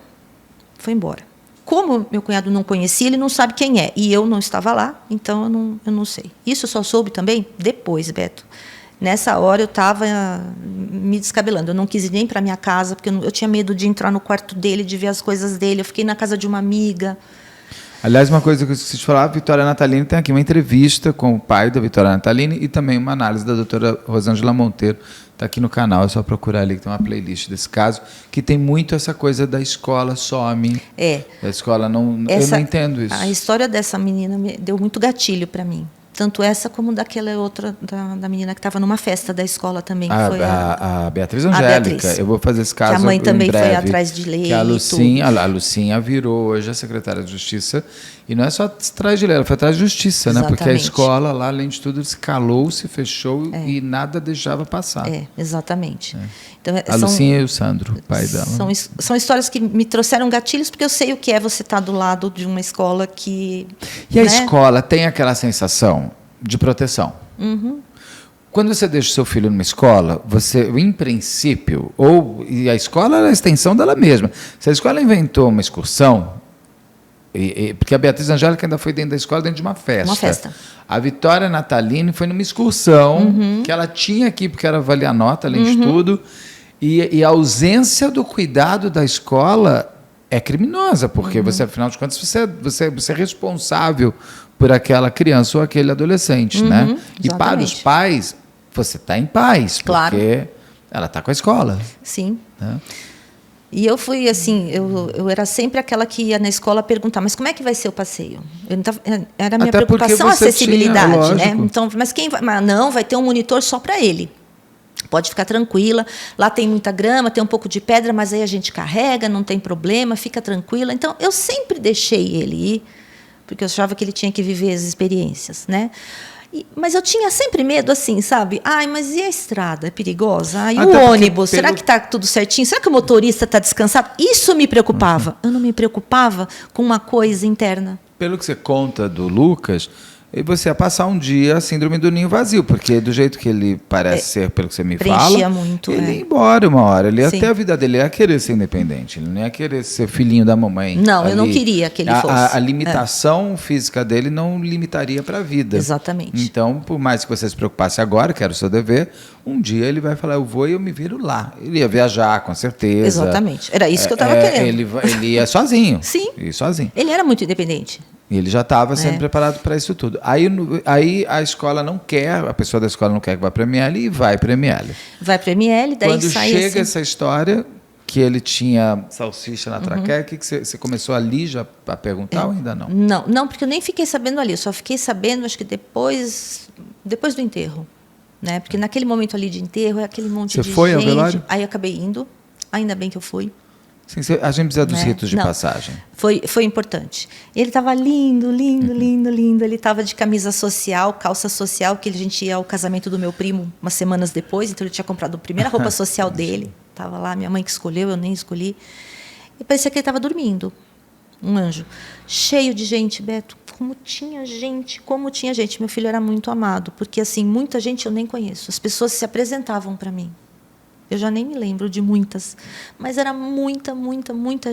foi embora. Como meu cunhado não conhecia, ele não sabe quem é. E eu não estava lá, então eu não sei. Isso eu só soube também depois, Beto. Nessa hora eu estava me descabelando. Eu não quis ir nem para minha casa, porque eu tinha medo de entrar no quarto dele, de ver as coisas dele. Eu fiquei na casa de uma amiga. Aliás, uma coisa que eu esqueci de falar, a Vitória Natalini tem aqui uma entrevista com o pai da Vitória Natalini e também uma análise da doutora Rosângela Monteiro. Está Tá aqui no canal, é só procurar ali que tem uma playlist desse caso, que tem muito essa coisa da escola some. A escola não... eu não entendo isso. A história dessa menina deu muito gatilho para mim. Tanto essa como daquela outra, da menina que estava numa festa da escola também. A Beatriz Angélica. Eu vou fazer esse caso em breve. Que a mãe também foi atrás de lei. Que a Lucinha virou hoje a secretária de Justiça. E não é só atrás de lei, ela foi atrás de Justiça, né? Porque a escola lá, além de tudo, se calou, se fechou e nada deixava passar. Exatamente. Então, a Lucinha e o Sandro, o pai dela. São histórias que me trouxeram gatilhos, porque eu sei o que é você estar do lado de uma escola que... E a escola tem aquela sensação de proteção. Quando você deixa o seu filho numa escola, você, em princípio, e a escola é a extensão dela mesma. Se a escola inventou uma excursão, porque a Beatriz Angélica ainda foi dentro da escola, dentro de uma festa. Uma festa. A Vitória Natalini foi numa excursão que ela tinha aqui, porque era valia a nota, além de tudo. E a ausência do cuidado da escola é criminosa, porque você, afinal de contas, você é responsável por aquela criança ou aquele adolescente, né? Exatamente. E para os pais, você está em paz, claro, porque ela está com a escola. Sim. Né? E eu fui assim, eu era sempre aquela que ia na escola perguntar, mas como é que vai ser o passeio? Era a minha preocupação a acessibilidade, né? Então, mas quem vai? Mas não, vai ter um monitor só para ele. Pode ficar tranquila, lá tem muita grama, tem um pouco de pedra, mas aí a gente carrega, não tem problema, fica tranquila. Então, eu sempre deixei ele ir, porque eu achava que ele tinha que viver as experiências, né? Mas eu tinha sempre medo, assim, sabe? Ai, mas e a estrada? É perigosa? Ai, o ônibus? Será que está tudo certinho? Será que o motorista está descansado? Isso me preocupava. Eu não me preocupava com uma coisa interna. Pelo que você conta do Lucas, você ia passar um dia a síndrome do ninho vazio, porque do jeito que ele parece ser, pelo que você me fala, muito, ele ia embora uma hora. Ele ia ter a vida dele, ele ia querer ser independente, ele não ia querer ser filhinho da mamãe. Não, ali. Eu não queria que ele fosse. A limitação física dele não limitaria para a vida. Exatamente. Então, por mais que você se preocupasse agora, que era o seu dever, um dia ele vai falar, eu vou e eu me viro lá. Ele ia viajar, com certeza. Exatamente. Era isso que eu estava querendo. Ele ia sozinho. Sim. Ia sozinho. Ele era muito independente. E ele já estava sendo preparado para isso tudo. Aí a escola não quer, a pessoa da escola não quer que vá para a ML e vai para a ML. Vai para a ML, daí quando sai chega assim. Essa história, que ele tinha salsicha na traqueia, que você começou ali já a perguntar ou ainda não? Não, porque eu nem fiquei sabendo ali. Eu só fiquei sabendo, acho que depois do enterro. Né? Porque naquele momento ali de enterro, é aquele monte de gente. Você foi ao velório? Aí eu acabei indo, ainda bem que eu fui. Sim, a gente precisa dos ritos de passagem. Foi importante. Ele estava lindo. Ele estava de camisa social, calça social, que a gente ia ao casamento do meu primo umas semanas depois, então ele tinha comprado a primeira roupa social dele. Estava lá, minha mãe que escolheu, eu nem escolhi. E parecia que ele estava dormindo. Um anjo. Cheio de gente, Beto. Como tinha gente. Meu filho era muito amado, porque assim, muita gente eu nem conheço. As pessoas se apresentavam para mim. Eu já nem me lembro de muitas, mas era muita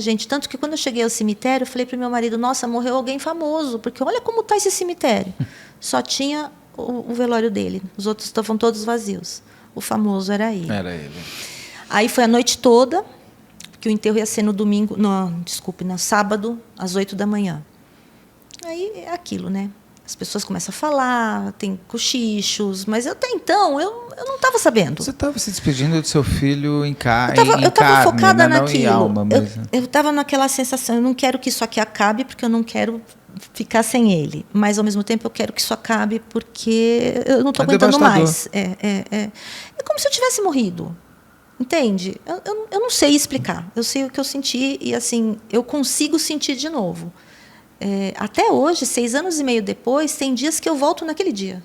gente. Tanto que quando eu cheguei ao cemitério, eu falei para o meu marido, nossa, morreu alguém famoso, porque olha como está esse cemitério. Só tinha o velório dele, os outros estavam todos vazios. O famoso era ele. Era ele. Aí foi a noite toda, que o enterro ia ser no domingo, no sábado, às 8 da manhã. Aí é aquilo, né? As pessoas começam a falar, tem cochichos, mas até então eu não estava sabendo. Você estava se despedindo do seu filho em carne, eu estava focada naquilo. Em alma, mas... Eu estava naquela sensação, eu não quero que isso aqui acabe, porque eu não quero ficar sem ele. Mas, ao mesmo tempo, eu quero que isso acabe, porque eu não estou aguentando mais. É como se eu tivesse morrido. Entende? Eu não sei explicar. Eu sei o que eu senti e, assim, eu consigo sentir de novo. Até hoje, 6 anos e meio depois, tem dias que eu volto naquele dia.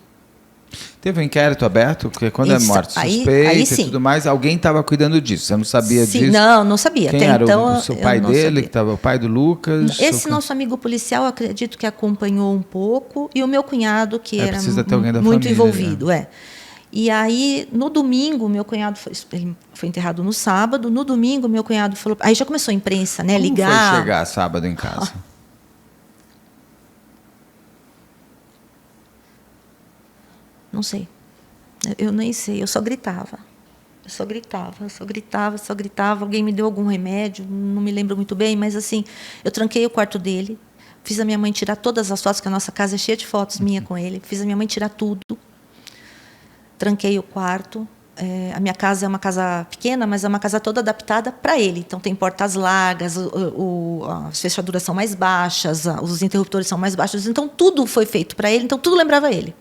Teve um inquérito aberto? Porque quando é morte suspeita e tudo mais, alguém estava cuidando disso. Você não sabia disso? Não sabia. Quem até era então, o seu pai dele, que estava o pai do Lucas? Esse nosso amigo policial, acredito que acompanhou um pouco, e o meu cunhado, que era muito envolvido. E aí, no domingo, meu cunhado foi enterrado no sábado. No domingo, meu cunhado falou... Aí já começou a imprensa, né? Como ligar. Foi chegar sábado em casa? Não sei. Eu nem sei. Eu só gritava. Alguém me deu algum remédio, não me lembro muito bem, mas assim, eu tranquei o quarto dele, fiz a minha mãe tirar todas as fotos, que a nossa casa é cheia de fotos minha com ele, fiz a minha mãe tirar tudo, tranquei o quarto, a minha casa é uma casa pequena, mas é uma casa toda adaptada para ele. Então, tem portas largas, as fechaduras são mais baixas, os interruptores são mais baixos. Então, tudo foi feito para ele, então tudo lembrava ele.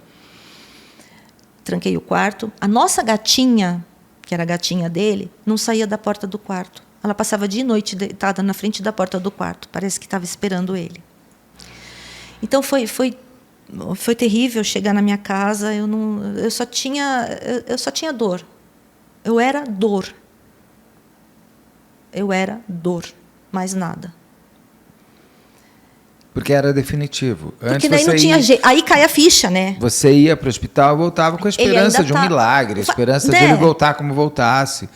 Tranquei o quarto. A nossa gatinha, que era a gatinha dele, não saía da porta do quarto. Ela passava dia e noite deitada na frente da porta do quarto. Parece que estava esperando ele. Então, foi terrível chegar na minha casa. Eu só tinha dor. Eu era dor. Eu era dor, mais nada. Porque era definitivo. Porque daí não tinha jeito. Aí cai a ficha, né? Você ia para o hospital e voltava com a esperança de um milagre, a esperança de ele voltar como voltasse.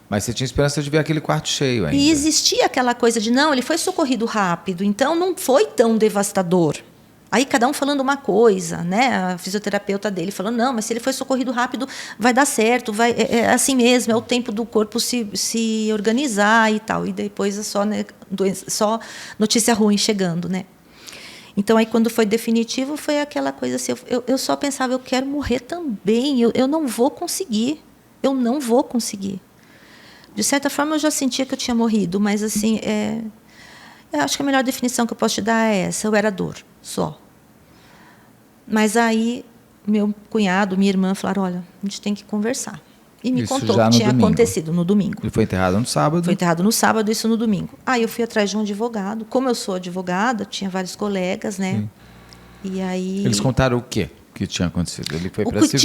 Mas você tinha esperança de ver aquele quarto cheio ainda. E existia aquela coisa de, não, ele foi socorrido rápido, então não foi tão devastador. Aí cada um falando uma coisa, né? A fisioterapeuta dele falando, não, mas se ele foi socorrido rápido, vai dar certo, é assim mesmo, é o tempo do corpo se organizar e tal. E depois é só notícia ruim chegando, né? Então, aí, quando foi definitivo, foi aquela coisa assim, eu só pensava, eu quero morrer também, eu não vou conseguir, eu não vou conseguir. De certa forma, eu já sentia que eu tinha morrido, mas, assim, eu acho que a melhor definição que eu posso te dar é essa, eu era dor, só. Mas aí, meu cunhado, minha irmã, falaram, olha, a gente tem que conversar. E me contou o que tinha acontecido no domingo. Ele foi enterrado no sábado? Foi enterrado no sábado, isso no domingo. Aí eu fui atrás de um advogado. Como eu sou advogada, tinha vários colegas, né? Sim. E aí... Eles contaram o quê que tinha acontecido? Ele foi para a CVO, o que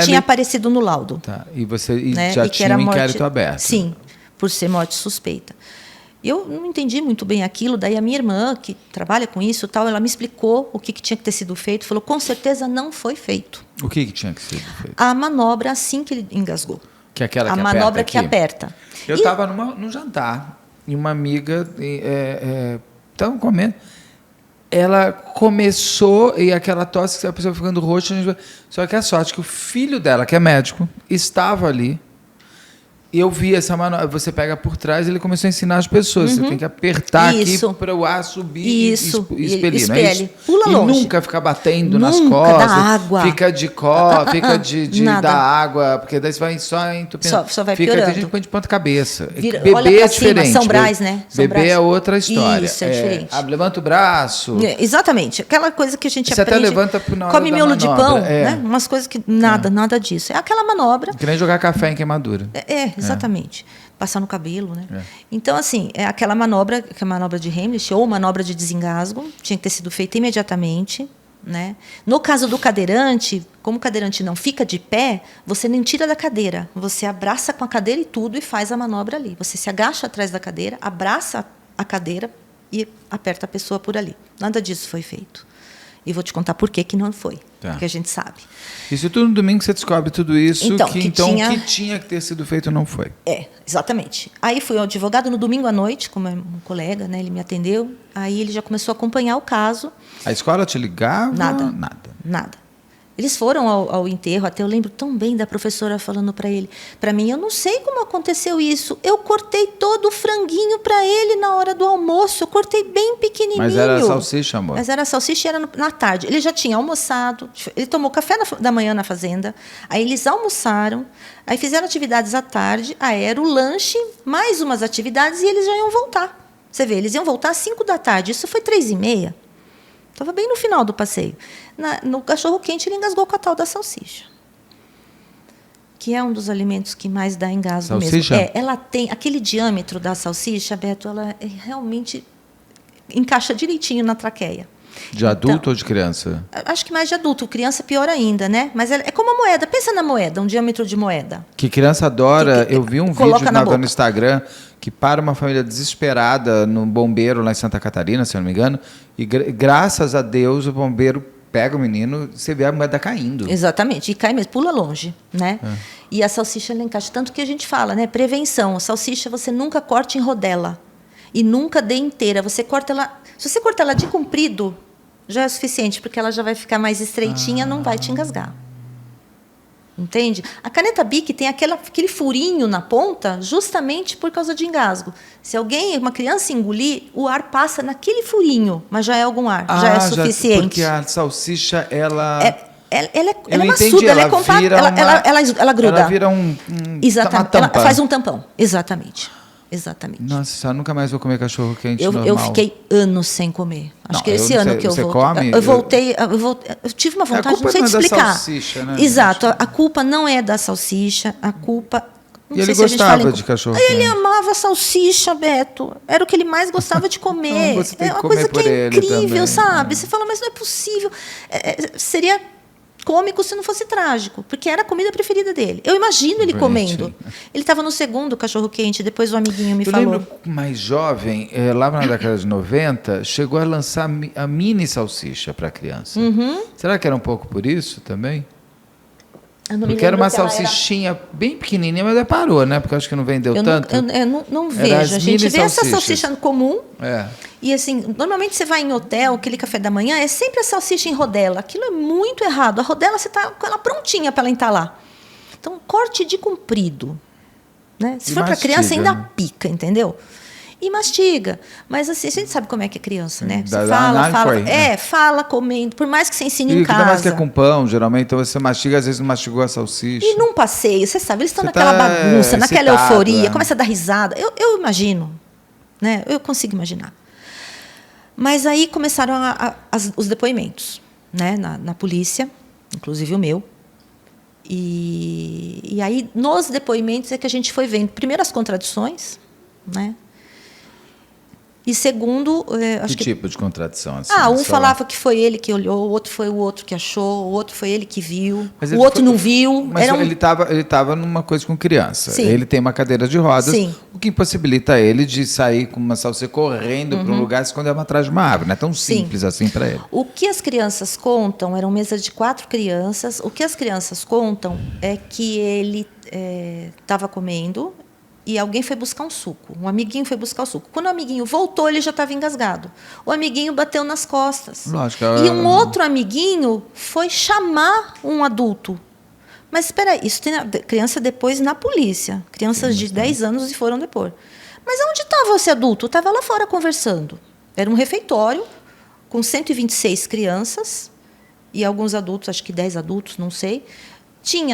tinha aparecido no laudo. Tá. E você já tinha um inquérito aberto? Sim, por ser morte suspeita. Eu não entendi muito bem aquilo, daí a minha irmã, que trabalha com isso, tal, ela me explicou o que tinha que ter sido feito, falou, com certeza não foi feito. O que tinha que ser feito? A manobra assim que ele engasgou. Que é aquela que aperta? A manobra que aperta. Eu estava num jantar, e uma amiga estava comendo, ela começou, e aquela tosse, a pessoa ficando roxa, só que a sorte que o filho dela, que é médico, estava ali. E eu vi essa manobra, você pega por trás, ele começou a ensinar as pessoas. Você tem que apertar aqui para o ar subir e expelir, não é isso? Pula longe. E nunca ficar batendo nas costas. Dá água. Fica de dar água, porque daí você vai só entupindo. Só vai piorando. Tem gente que põe de ponta cabeça. Bebê é diferente. São Brás, né? Bebê é outra história. Isso, é diferente. Levanta o braço. Exatamente. Aquela coisa que a gente aprende. Você até levanta na hora come da miolo de manobra. pão, né? Umas coisas que nada disso. É aquela manobra. Que nem jogar café em queimadura. Exatamente. Passar no cabelo, né? Então, assim, é aquela manobra, que é a manobra de Heimlich, ou manobra de desengasgo, tinha que ter sido feita imediatamente, né? No caso do cadeirante, como o cadeirante não fica de pé, você nem tira da cadeira, você abraça com a cadeira e tudo e faz a manobra ali. Você se agacha atrás da cadeira, abraça a cadeira e aperta a pessoa por ali. Nada disso foi feito. E vou te contar por que não foi, porque a gente sabe. Isso tudo no domingo você descobre tudo isso, então, o que tinha que ter sido feito não foi. Exatamente. Aí fui ao advogado no domingo à noite, como é um colega, né, ele me atendeu, aí ele já começou a acompanhar o caso. A escola te ligava? Nada. Eles foram ao enterro, até eu lembro tão bem da professora falando para mim, eu não sei como aconteceu isso, eu cortei todo o franguinho para ele na hora do almoço, eu cortei bem pequenininho. Mas era salsicha, amor? Mas era salsicha e era na tarde. Ele já tinha almoçado, ele tomou café da manhã na fazenda, aí eles almoçaram, aí fizeram atividades à tarde, aí era o lanche, mais umas atividades e eles já iam voltar. Você vê, eles iam voltar às 5 da tarde, isso foi 3h30. Estava bem no final do passeio. No cachorro-quente, ele engasgou com a tal da salsicha. Que é um dos alimentos que mais dá engasgo salsicha? Mesmo. Ela tem... Aquele diâmetro da salsicha, Beto, ela realmente encaixa direitinho na traqueia. De adulto ou de criança? Acho que mais de adulto. Criança, pior ainda, né? Mas é como a moeda. Pensa na moeda, um diâmetro de moeda. Que criança adora. Eu vi um vídeo no Instagram que para uma família desesperada no bombeiro lá em Santa Catarina, se eu não me engano, e graças a Deus o bombeiro pega o menino, você vê a moeda caindo. Exatamente, e cai mesmo, pula longe, né? E a salsicha ela encaixa, tanto que a gente fala, né? Prevenção, a salsicha você nunca corte em rodela e nunca dê inteira, você corta ela, se você cortar ela de comprido, já é suficiente, porque ela já vai ficar mais estreitinha, não vai te engasgar. Entende? A caneta Bic tem aquele furinho na ponta justamente por causa de engasgo. Se uma criança engolir, o ar passa naquele furinho, mas já é algum ar, já é suficiente. Porque a salsicha, ela... ela é maçuda, ela é compacta, ela gruda. Ela vira exatamente, ela faz um tampão, exatamente. Nossa, eu nunca mais vou comer cachorro quente normal. Eu fiquei anos sem comer. Acho que esse ano que eu voltei. Come? Eu tive uma vontade, não sei te explicar. Da salsicha, né? Exato, a culpa não é da salsicha, a culpa... E ele gostava de cachorro quente? Ele amava salsicha, Beto. Era o que ele mais gostava de comer. Você tem é uma que comer coisa que é incrível, também, sabe? Você fala, mas não é possível. Seria cômico se não fosse trágico, porque era a comida preferida dele. Eu imagino ele comendo. Ele estava no segundo cachorro-quente, depois o amiguinho me falou. Lembro, mais jovem, lá na década de 90, chegou a lançar a mini salsicha para criança. Será que era um pouco por isso também? Porque era uma salsichinha bem pequenininha, mas parou, né? Porque eu acho que não vendeu tanto. Eu não vejo. A gente vê essa salsicha comum. E assim, normalmente você vai em hotel, aquele café da manhã, é sempre a salsicha em rodela. Aquilo é muito errado. A rodela você está com ela prontinha para ela entalar. Então, corte de comprido. Né? Se for para criança, ainda pica, entendeu? E mastiga. Mas assim, a gente sabe como é que é criança, né? Você fala comendo, por mais que você ensine em casa. Ainda mais que é com pão, geralmente, então você mastiga, às vezes não mastigou a salsicha. E num passeio, você sabe, eles estão naquela bagunça, naquela euforia, começa a dar risada. Eu imagino, né? Eu consigo imaginar. Mas aí começaram os depoimentos, né? Na polícia, inclusive o meu. E aí, nos depoimentos, é que a gente foi vendo, primeiro, as contradições, né? E segundo... que tipo de contradição? Assim, um falava que foi ele que olhou, o outro foi o outro que achou, o outro foi ele que viu, o outro não viu. Mas ele estava numa coisa com criança. Sim. Ele tem uma cadeira de rodas, Sim. O que impossibilita ele de sair com uma salsicha correndo para um lugar e esconder atrás de uma árvore. Não é tão simples assim para ele. O que as crianças contam, eram mesas de 4 crianças, o que as crianças contam é que ele estava comendo... E alguém foi buscar um suco. Um amiguinho foi buscar o suco. Quando o amiguinho voltou, ele já estava engasgado. O amiguinho bateu nas costas. Lógico, e um outro amiguinho foi chamar um adulto. Mas espera aí, isso tem criança depois na polícia. Crianças de 10 anos e foram depois. Mas onde estava esse adulto? Estava lá fora conversando. Era um refeitório com 126 crianças e alguns adultos, acho que 10 adultos, não sei.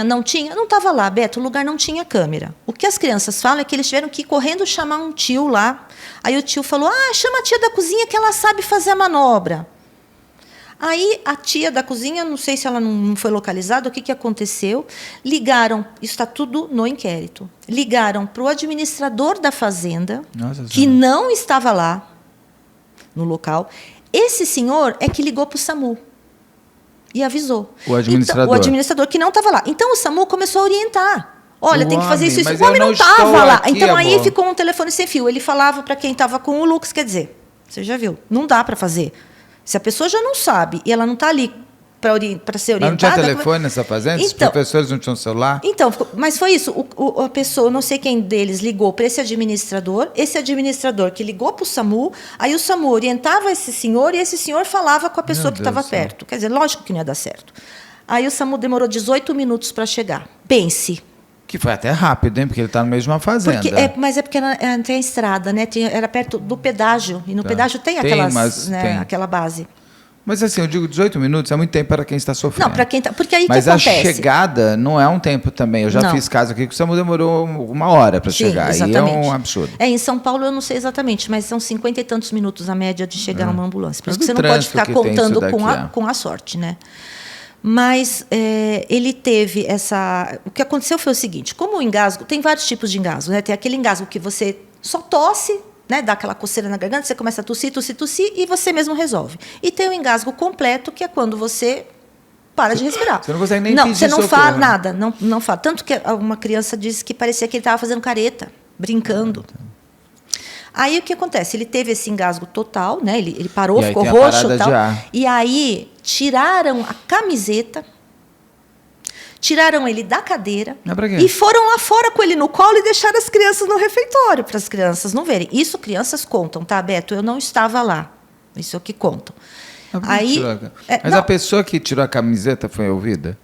Não estava lá, Beto, o lugar não tinha câmera. O que as crianças falam é que eles tiveram que ir correndo chamar um tio lá. Aí o tio falou, chama a tia da cozinha que ela sabe fazer a manobra. Aí a tia da cozinha, não sei se ela não foi localizada, o que aconteceu, ligaram, isso está tudo no inquérito, ligaram para o administrador da fazenda, que não estava lá no local. Esse senhor é que ligou para o SAMU. E avisou. O administrador. Então, o administrador que não estava lá. Então, o SAMU começou a orientar. Olha, tem que fazer isso. O homem não estava lá. Então, aí ficou um telefone sem fio. Ele falava para quem estava com o Lux, quer dizer, você já viu, não dá para fazer. Se a pessoa já não sabe e ela não está ali para ser orientada... Mas não tinha telefone nessa fazenda? Os professores não tinham celular? Então, mas foi isso. A pessoa, não sei quem deles, ligou para esse administrador que ligou para o SAMU, aí o SAMU orientava esse senhor e esse senhor falava com a pessoa que estava perto. Quer dizer, lógico que não ia dar certo. Aí o SAMU demorou 18 minutos para chegar. Pense. Que foi até rápido, hein? Porque ele está no mesmo uma fazenda. Mas é porque tem a estrada, né? Era perto do pedágio. E no pedágio tem aquela base. Mas assim, eu digo 18 minutos é muito tempo para quem está sofrendo. Não, para quem está... Porque aí mas que acontece? Mas a chegada não é um tempo também. Eu já fiz caso aqui que o SAMU demorou 1 hora para chegar. Exatamente. E é um absurdo. Em São Paulo eu não sei exatamente, mas são 50 e tantos minutos a média de chegar uma ambulância. Por isso que você não pode ficar contando com a sorte, né? Mas ele teve essa... O que aconteceu foi o seguinte, como o engasgo... Tem vários tipos de engasgo, né? Tem aquele engasgo que você só tosse, né, dá aquela coceira na garganta, você começa a tossir e você mesmo resolve. E tem o engasgo completo, que é quando você para de respirar. Você não consegue nem pedir você não socorro, fala né? nada, não fala. Tanto que uma criança disse que parecia que ele estava fazendo careta, brincando. Aí o que acontece? Ele teve esse engasgo total, né? Ele parou, ficou roxo e tal. E aí tiraram a camiseta, tiraram ele da cadeira e foram lá fora com ele no colo e deixaram as crianças no refeitório, para as crianças não verem. Isso crianças contam, tá, Beto? Eu não estava lá. Isso é o que contam. Mas a pessoa que tirou a camiseta foi ouvida?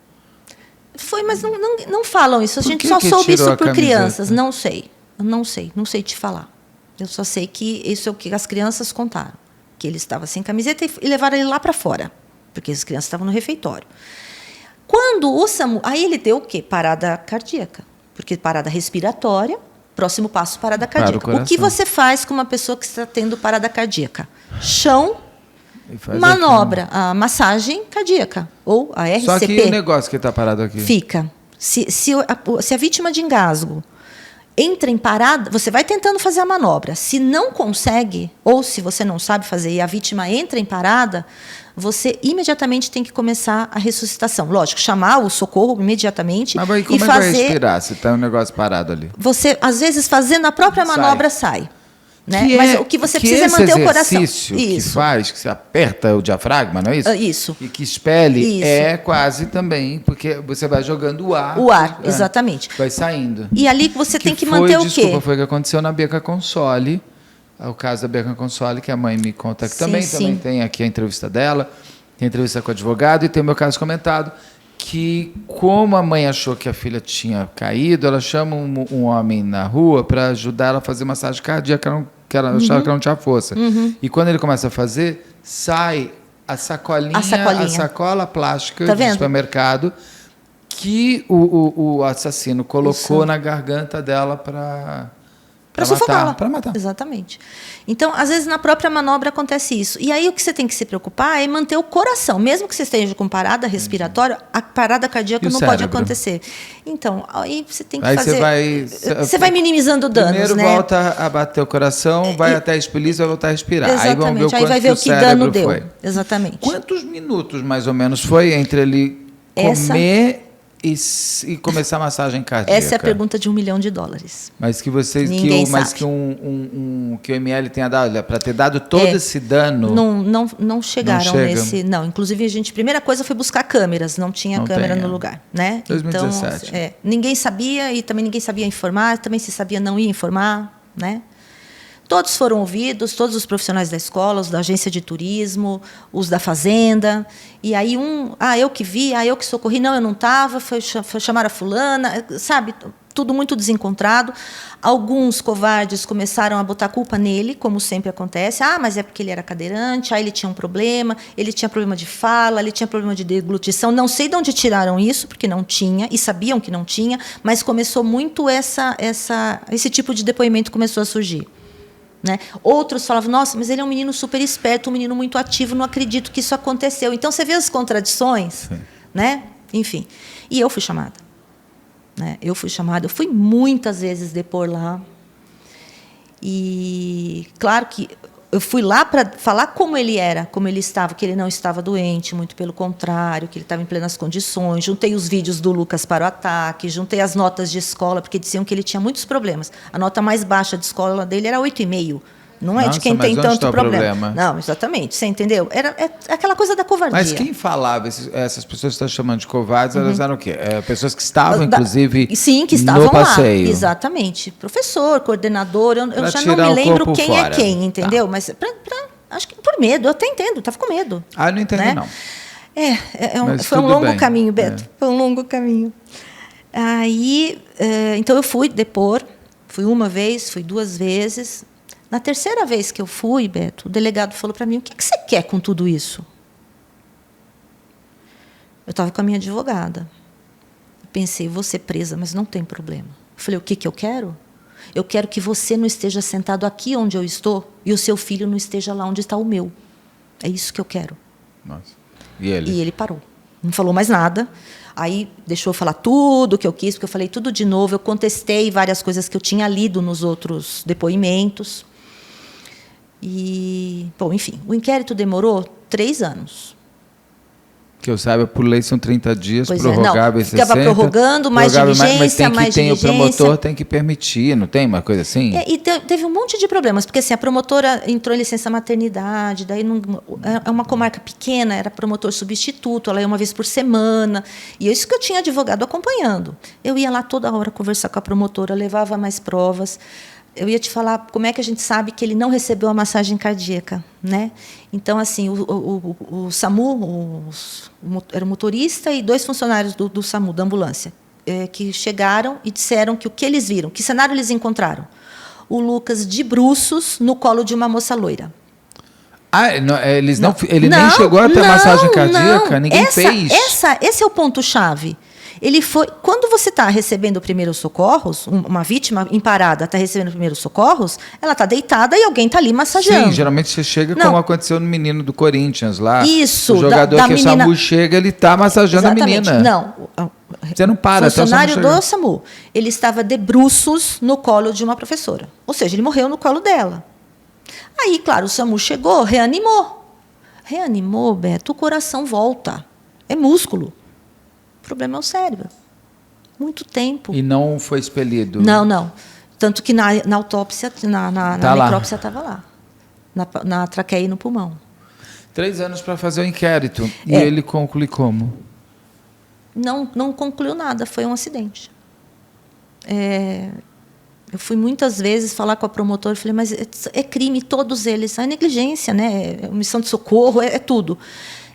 Foi, mas não falam isso. A gente só soube isso por crianças. Não sei. Não sei te falar. Eu só sei que isso é o que as crianças contaram. Que ele estava sem camiseta e levaram ele lá para fora. Porque as crianças estavam no refeitório. Quando o SAMU... Aí ele deu o quê? Parada cardíaca. Porque parada respiratória, próximo passo, parada cardíaca. O que você faz com uma pessoa que está tendo parada cardíaca? Chão, manobra, a massagem cardíaca, ou a RCP. Só que o negócio que está parado aqui? Fica. Se a vítima de engasgo entra em parada, você vai tentando fazer a manobra. Se não consegue, ou se você não sabe fazer e a vítima entra em parada, você imediatamente tem que começar a ressuscitação. Lógico, chamar o socorro imediatamente. Mas como é que vai respirar se está um negócio parado ali? Você, às vezes, fazendo a própria manobra, sai. Né? Mas o que você precisa é manter o coração. Esse exercício que faz, que você aperta o diafragma, não é isso? Isso. E que expele, é quase também, porque você vai jogando o ar. O ar, exatamente. Vai saindo. E ali você tem que manter o quê? Foi o que aconteceu na Beca Console, o caso da Beca Console, que a mãe me conta que também tem aqui a entrevista dela, tem a entrevista com o advogado e tem o meu caso comentado, que como a mãe achou que a filha tinha caído, ela chama um homem na rua para ajudar ela a fazer massagem cardíaca, que ela achava que ela não tinha força. E quando ele começa a fazer, sai a sacola plástica do supermercado que o assassino colocou na garganta dela para sufocá-la. Para matar. Exatamente. Então, às vezes, na própria manobra acontece isso. E aí, o que você tem que se preocupar é manter o coração. Mesmo que você esteja com parada respiratória, a parada cardíaca não pode acontecer. Então, aí você tem que fazer... Você vai minimizando danos, primeiro volta a bater o coração, vai até a expelícia, vai voltar a respirar. Exatamente. Aí vai ver o que dano deu. Exatamente. Quantos minutos, mais ou menos, foi entre ele comer e começar a massagem cardíaca? Essa é a pergunta de $1 milhão. Mas que vocês, que o ML tenha dado, para ter dado todo esse dano. Não chegaram nesse. Não, inclusive a primeira coisa foi buscar câmeras, não tinha câmera no lugar, né? 2017. Então, ninguém sabia e também ninguém sabia informar, também se sabia não ia informar, né? Todos foram ouvidos, todos os profissionais da escola, os da agência de turismo, os da fazenda. E aí eu que vi, eu que socorri, não, eu não estava, foi chamar a fulana, sabe? Tudo muito desencontrado. Alguns covardes começaram a botar culpa nele, como sempre acontece. Mas é porque ele era cadeirante, ele tinha um problema, ele tinha problema de fala, ele tinha problema de deglutição. Não sei de onde tiraram isso, porque não tinha, e sabiam que não tinha, mas começou muito esse tipo de depoimento começou a surgir. Né? Outros falavam, nossa, mas ele é um menino super esperto, um menino muito ativo, não acredito que isso aconteceu. Então, você vê as contradições, né? Enfim. E eu fui chamada. Né? Eu fui muitas vezes depor lá. E, claro que eu fui lá para falar como ele era, como ele estava, que ele não estava doente, muito pelo contrário, que ele estava em plenas condições. Juntei os vídeos do Lucas para o ataque, juntei as notas de escola, porque diziam que ele tinha muitos problemas. A nota mais baixa de escola dele era 8,5. Não é de quem tem tanto problema. Não, exatamente. Você entendeu? É aquela coisa da covardia. Mas quem falava, essas pessoas que estão chamando de covardes, elas eram o quê? Pessoas que estavam, inclusive, sim, que estavam no passeio. Lá. Exatamente. Professor, coordenador, eu já não me lembro quem fora. É quem, entendeu? Mas acho que por medo, eu até entendo, estava com medo. Eu não entendo, né? Não. Foi um longo caminho, Beto. Foi um longo caminho. Aí, então eu fui depor, fui uma vez, fui 2 vezes. Na terceira vez que eu fui, Beto, o delegado falou para mim, o que você quer com tudo isso? Eu estava com a minha advogada. Eu pensei, vou ser presa, mas não tem problema. Eu falei, o que eu quero? Eu quero que você não esteja sentado aqui onde eu estou e o seu filho não esteja lá onde está o meu. É isso que eu quero. Nossa. E ele? E ele parou. Não falou mais nada. Aí deixou eu falar tudo o que eu quis, porque eu falei tudo de novo. Eu contestei várias coisas que eu tinha lido nos outros depoimentos. E, bom, enfim, o inquérito demorou 3 anos. Que eu saiba, por lei são 30 dias, prorrogável 60. Ficava prorrogando, mais diligência, mais diligência. O promotor tem que permitir, não tem uma coisa assim? E teve um monte de problemas, porque assim, a promotora entrou em licença maternidade, daí é uma comarca pequena, era promotor substituto, ela ia uma vez por semana, e é isso que eu tinha advogado acompanhando. Eu ia lá toda hora conversar com a promotora, levava mais provas. Eu ia te falar como é que a gente sabe que ele não recebeu a massagem cardíaca, né? Então, assim, o SAMU, era o motorista e 2 funcionários do SAMU, da ambulância, que chegaram e disseram que o que eles viram, que cenário eles encontraram? O Lucas de bruços no colo de uma moça loira. Ele nem chegou a ter massagem cardíaca? Ninguém fez? Esse é o ponto-chave. Ele foi. Quando você está recebendo primeiros socorros, uma vítima em parada está recebendo primeiros socorros, ela está deitada e alguém está ali massageando. Sim, geralmente você chega como aconteceu no menino do Corinthians lá. Isso, o jogador que menina... o SAMU chega, ele está massageando Exatamente. a menina. Não. Você não para. O funcionário do SAMU, ele estava de bruços no colo de uma professora. Ou seja, ele morreu no colo dela. Aí, claro, o SAMU chegou, reanimou. Reanimou, Beto, o coração volta. É músculo. O problema é o cérebro. Muito tempo. E não foi expelido? Não. Tanto que na autópsia, na necrópsia estava lá. Na traqueia e no pulmão. 3 anos para fazer o inquérito. E ele conclui como? Não concluiu nada. Foi um acidente. Eu fui muitas vezes falar com a promotora e falei, mas é crime, todos eles. É negligência, né? É omissão de socorro, é tudo.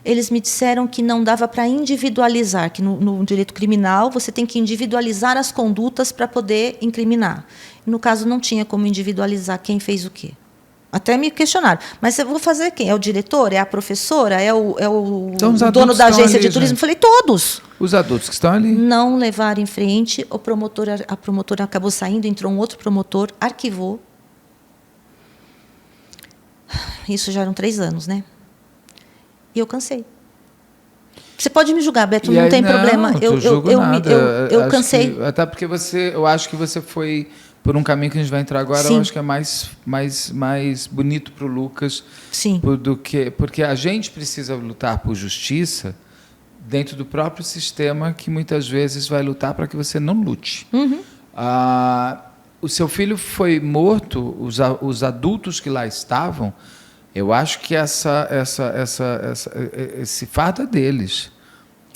Eles me disseram que não dava para individualizar, que no direito criminal você tem que individualizar as condutas para poder incriminar. No caso, não tinha como individualizar quem fez o quê. Até me questionaram. Mas eu vou fazer quem? É o diretor? É a professora? É o então, dono da agência ali, de turismo? Gente. Falei, todos. Os adultos que estão ali. Não levaram em frente. A promotora acabou saindo, entrou um outro promotor, arquivou. Isso já eram 3 anos, né? E eu cansei. Você pode me julgar, Beto, não tem problema. Eu cansei. Até porque eu acho que você foi por um caminho que a gente vai entrar agora. Sim. Eu acho que é mais bonito para o Lucas. Sim. Porque a gente precisa lutar por justiça dentro do próprio sistema que muitas vezes vai lutar para que você não lute. Uhum. O seu filho foi morto, os adultos que lá estavam. Eu acho que esse fato é deles.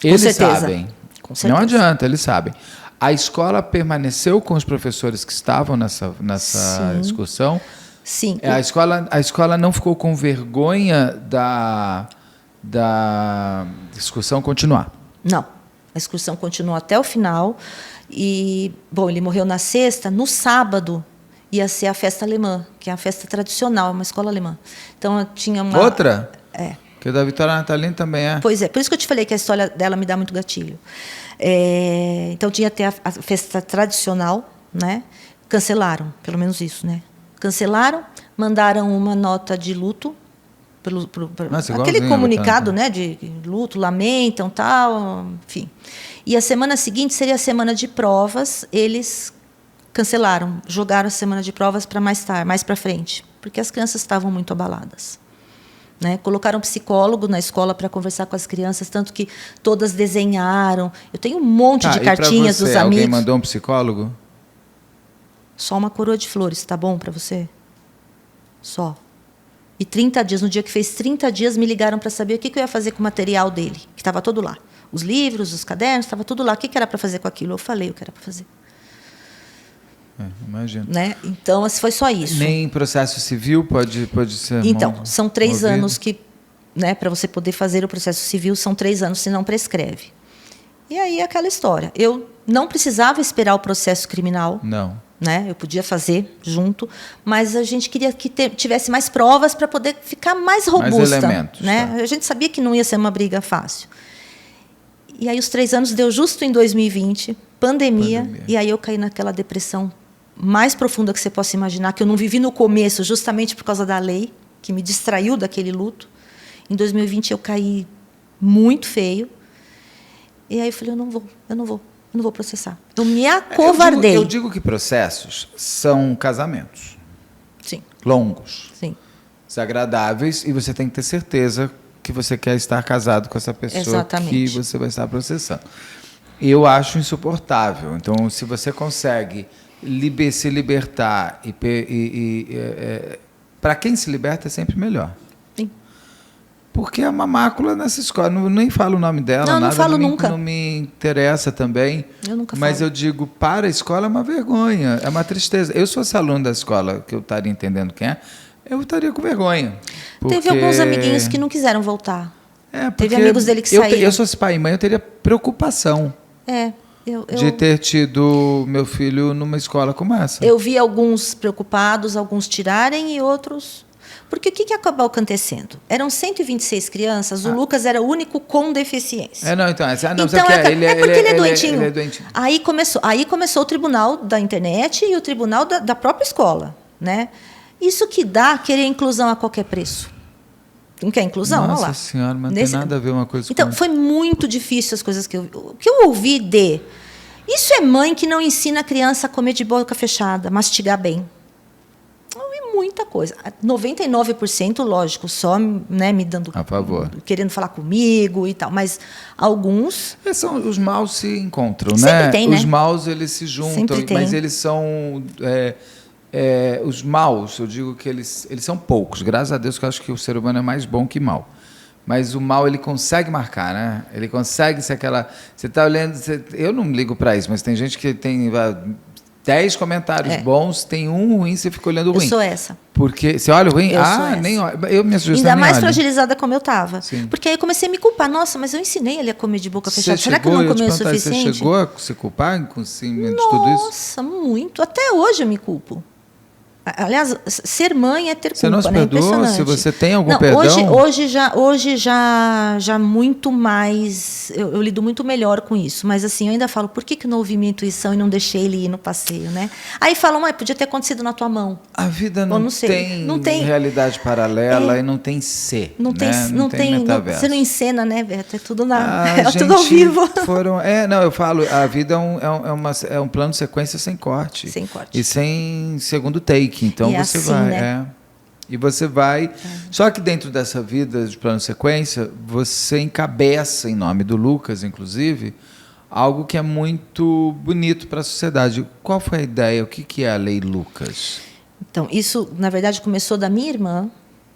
Eles sabem. Com certeza. Não adianta, eles sabem. A escola permaneceu com os professores que estavam nessa excursão? Sim. A escola não ficou com vergonha da excursão continuar? Não. A excursão continuou até o final. E, bom, ele morreu na sexta. No sábado ia ser a festa alemã, que é a festa tradicional, uma escola alemã. Então, eu tinha uma... Outra? É. Que o da Vitória Natalina também é. Pois é, por isso que eu te falei que a história dela me dá muito gatilho. Então, tinha até a festa tradicional, né? Cancelaram, pelo menos isso, né? Cancelaram, mandaram uma nota de luto, aquele comunicado, né, de luto, lamentam, tal, enfim. E a semana seguinte seria a semana de provas, eles cancelaram, jogaram a semana de provas para mais tarde, mais para frente, porque as crianças estavam muito abaladas. Né? Colocaram um psicólogo na escola para conversar com as crianças, tanto que todas desenharam. Eu tenho um monte de cartinhas dos amigos. Alguém mandou um psicólogo? Só uma coroa de flores, tá bom para você? Só. E 30 dias, no dia que fez 30 dias, me ligaram para saber o que eu ia fazer com o material dele, que estava todo lá. Os livros, os cadernos, estava tudo lá. O que era para fazer com aquilo? Eu falei o que era para fazer. Imagino. Né? Então, foi só isso. Nem processo civil pode ser. Então, são 3 anos que, né, para você poder fazer o processo civil, são 3 anos, se não prescreve. E aí aquela história. Eu não precisava esperar o processo criminal. Não. Né? Eu podia fazer junto, mas a gente queria que tivesse mais provas para poder ficar mais robusta. Mais elementos. Né? Tá. A gente sabia que não ia ser uma briga fácil. E aí os 3 anos deu justo em 2020, pandemia. E aí eu caí naquela depressão mais profunda que você possa imaginar, que eu não vivi no começo, justamente por causa da lei, que me distraiu daquele luto. Em 2020 eu caí muito feio. E aí eu falei, eu não vou processar. Eu me acovardei. Eu digo que processos são casamentos. Sim. Longos. Sim. Desagradáveis, e você tem que ter certeza que você quer estar casado com essa pessoa. Exatamente. Que você vai estar processando. Eu acho insuportável. Então, se você consegue se libertar para quem se liberta é sempre melhor. Sim. Porque é uma mácula nessa escola. Nem falo o nome dela, não, nada. Não falo nunca. Não me interessa também. Eu nunca Mas falo. eu digo, para a escola é uma vergonha, é uma tristeza. Eu sou esse aluno da escola, que eu estaria entendendo quem é, eu estaria com vergonha. Porque... Teve alguns amiguinhos que não quiseram voltar. Teve amigos dele que saíram. Eu sou esse pai e mãe, eu teria preocupação. De ter tido meu filho numa escola como essa. Eu vi alguns preocupados, alguns tirarem e outros... Porque o que acabou acontecendo? Eram 126 crianças, o Lucas era o único com deficiência. Não, então... Então, porque ele é doentinho. Ele é doentinho. Aí começou o tribunal da internet e o tribunal da própria escola, né? Isso que dá querer inclusão a qualquer preço. Não quer inclusão? Nossa Olha lá. Senhora, mas não tem nada a ver uma coisa então, com... foi muito difícil as coisas que eu ouvi de... Isso é mãe que não ensina a criança a comer de boca fechada, mastigar bem. Eu ouvi muita coisa. 99%, lógico, só, né, me dando... A favor. Querendo falar comigo e tal. Mas alguns... Os maus se encontram, Sempre né? tem, né? Os maus, eles se juntam, mas eles são... os maus, eu digo que eles são poucos. Graças a Deus que eu acho que o ser humano é mais bom que mal. Mas o mal, ele consegue marcar, né? Ele consegue ser aquela... Você está olhando... Eu não ligo para isso, mas tem gente que tem 10 comentários bons, tem um ruim, você fica olhando o ruim. Eu sou essa. Porque você olha o ruim? Eu sou essa. Nem olho. Eu me assusto. Ainda mais fragilizada como eu estava. Sim. Porque aí eu comecei a me culpar. Nossa, mas eu ensinei ele a comer de boca fechada. Será que eu não comeu o suficiente? Você chegou a se culpar com cima de tudo isso? Nossa, muito. Até hoje eu me culpo. Aliás, ser mãe é ter culpa, você não se perdoa? Se você tem algum perdão? Hoje já muito mais... Eu lido muito melhor com isso. Mas assim, eu ainda falo, por que não ouvi minha intuição e não deixei ele ir no passeio, né? Aí falam, podia ter acontecido na tua mão. A vida não tem realidade paralela e não tem ser. Não tem metaverso. Você não encena, né, Beto? É tudo tudo ao vivo. Eu falo, a vida é um plano de sequência sem corte. Sem corte. E sem segundo take. Então você assim, vai, né? E você vai. Só que dentro dessa vida de plano de sequência, você encabeça, em nome do Lucas, inclusive, algo que é muito bonito para a sociedade. Qual foi a ideia? O que é a Lei Lucas? Então, isso, na verdade, começou da minha irmã,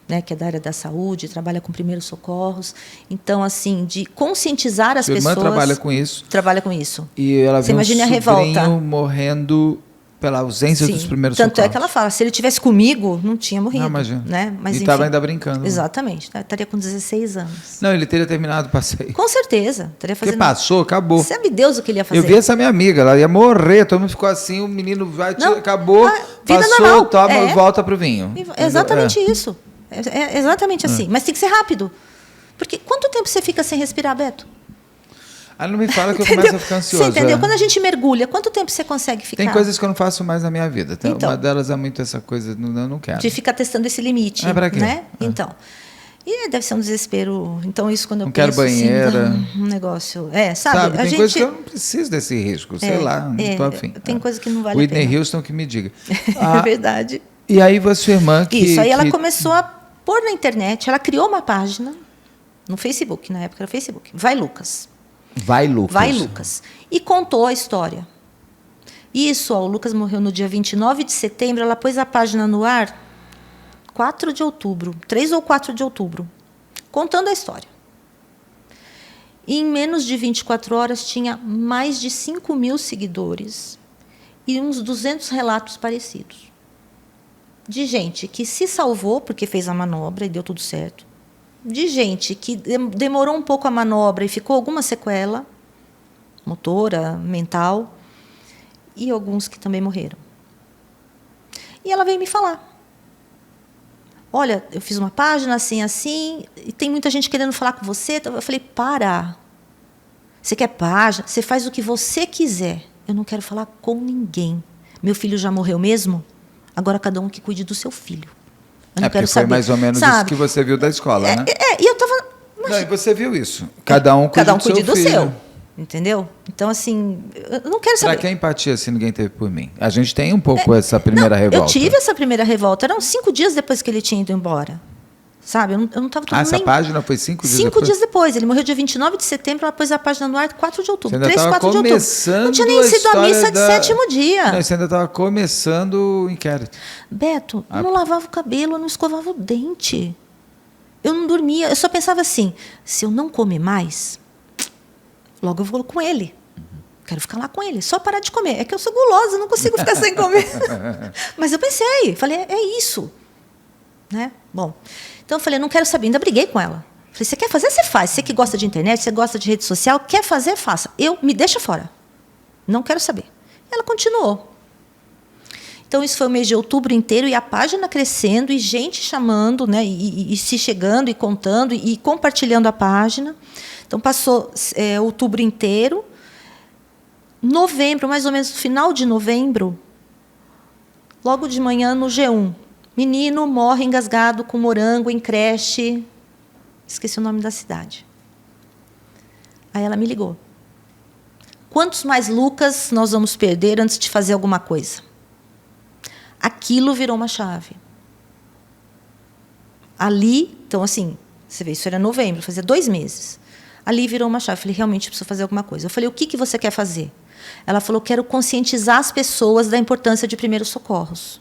né, que é da área da saúde, trabalha com primeiros socorros. Então, assim, de conscientizar as pessoas... Sua irmã trabalha com isso? Trabalha com isso. E ela viu um sobrinho morrendo pela ausência dos primeiros socorros. Tanto é que ela fala, se ele tivesse comigo, não tinha morrido. Não, imagina. Né? Mas, e estava ainda brincando. Exatamente. Né? Estaria com 16 anos. Não, ele teria terminado o passeio. Com certeza. Estaria fazendo... Porque passou, acabou. Sabe Deus o que ele ia fazer? Eu vi essa minha amiga, ela ia morrer. Todo mundo ficou assim, o menino vai, acabou, vida passou, normal. toma, volta pro vinho. Exatamente isso. É exatamente assim. Mas tem que ser rápido. Porque quanto tempo você fica sem respirar, Beto? Não me fala que eu começo a ficar ansioso. Você entendeu? Quando a gente mergulha, quanto tempo você consegue ficar? Tem coisas que eu não faço mais na minha vida. Então, uma delas é muito essa coisa, eu não quero. De ficar testando esse limite. Pra quê? Né? Então. E deve ser um desespero. Então, isso quando eu não penso... Não quero banheira. Assim, um negócio... sabe? Tem coisas que eu não preciso desse risco. Sei lá, não estou afim. Tem coisa que não vale a pena. Whitney Houston que me diga. É verdade. E aí, sua irmã... Isso, aí ela começou a pôr na internet, ela criou uma página no Facebook, na época era Facebook, Vai Lucas. Vai Lucas. E contou a história. Isso, o Lucas morreu no dia 29 de setembro, ela pôs a página no ar 4 de outubro, 3 ou 4 de outubro, contando a história. E em menos de 24 horas tinha mais de 5.000 seguidores e uns 200 relatos parecidos. De gente que se salvou porque fez a manobra e deu tudo certo. De gente que demorou um pouco a manobra e ficou alguma sequela, motora, mental, e alguns que também morreram. E ela veio me falar. Olha, eu fiz uma página assim, e tem muita gente querendo falar com você. Eu falei, para. Você quer página? Você faz o que você quiser. Eu não quero falar com ninguém. Meu filho já morreu mesmo? Agora cada um que cuide do seu filho. Eu não quero saber. Foi mais ou menos isso que você viu da escola, né? E eu estava... Não, e você viu isso. Cada um cuide do seu. Entendeu? Então, assim, eu não quero saber. Pra que empatia se ninguém teve por mim? A gente tem um pouco essa primeira revolta. Eu tive essa primeira revolta. Eram 5 dias depois que ele tinha ido embora. Sabe? Eu não estava tudo essa página foi 5 dias depois? 5 dias depois. Ele morreu dia 29 de setembro, ela pôs a página no ar 4 de outubro. Você ainda 3, 4 de outubro. Não tinha nem sido a missa de 7º dia. Não, você ainda estava começando o inquérito. Beto, eu não lavava o cabelo, eu não escovava o dente. Eu não dormia. Eu só pensava assim, se eu não comer mais, logo eu vou com ele. Quero ficar lá com ele, só parar de comer. É que eu sou gulosa, não consigo ficar sem comer. Mas eu pensei, falei, é isso. Né? Bom, então eu falei, não quero saber, ainda briguei com ela. Falei, você quer fazer, você faz. Você que gosta de internet, você gosta de rede social, quer fazer, faça. Me deixa fora. Não quero saber. Ela continuou. Então, isso foi o mês de outubro inteiro, e a página crescendo, e gente chamando, né, e se chegando, e contando, e compartilhando a página. Então, passou outubro inteiro. Novembro, mais ou menos no final de novembro, logo de manhã no G1, menino morre engasgado com morango em creche. Esqueci o nome da cidade. Aí ela me ligou. Quantos mais Lucas nós vamos perder antes de fazer alguma coisa? Aquilo virou uma chave. Ali, então assim, você vê, isso era novembro, fazia 2 meses. Ali virou uma chave. Eu falei, realmente preciso fazer alguma coisa. Eu falei, o que você quer fazer? Ela falou, quero conscientizar as pessoas da importância de primeiros socorros.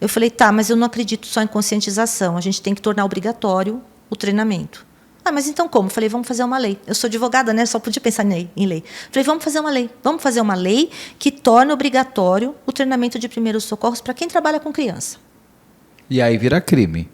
Eu falei, tá, mas eu não acredito só em conscientização. A gente tem que tornar obrigatório o treinamento. Ah, mas então como? Eu falei, vamos fazer uma lei. Eu sou advogada, né? Só podia pensar em lei. Eu falei, vamos fazer uma lei. Vamos fazer uma lei que torne obrigatório o treinamento de primeiros socorros para quem trabalha com criança. E aí vira crime.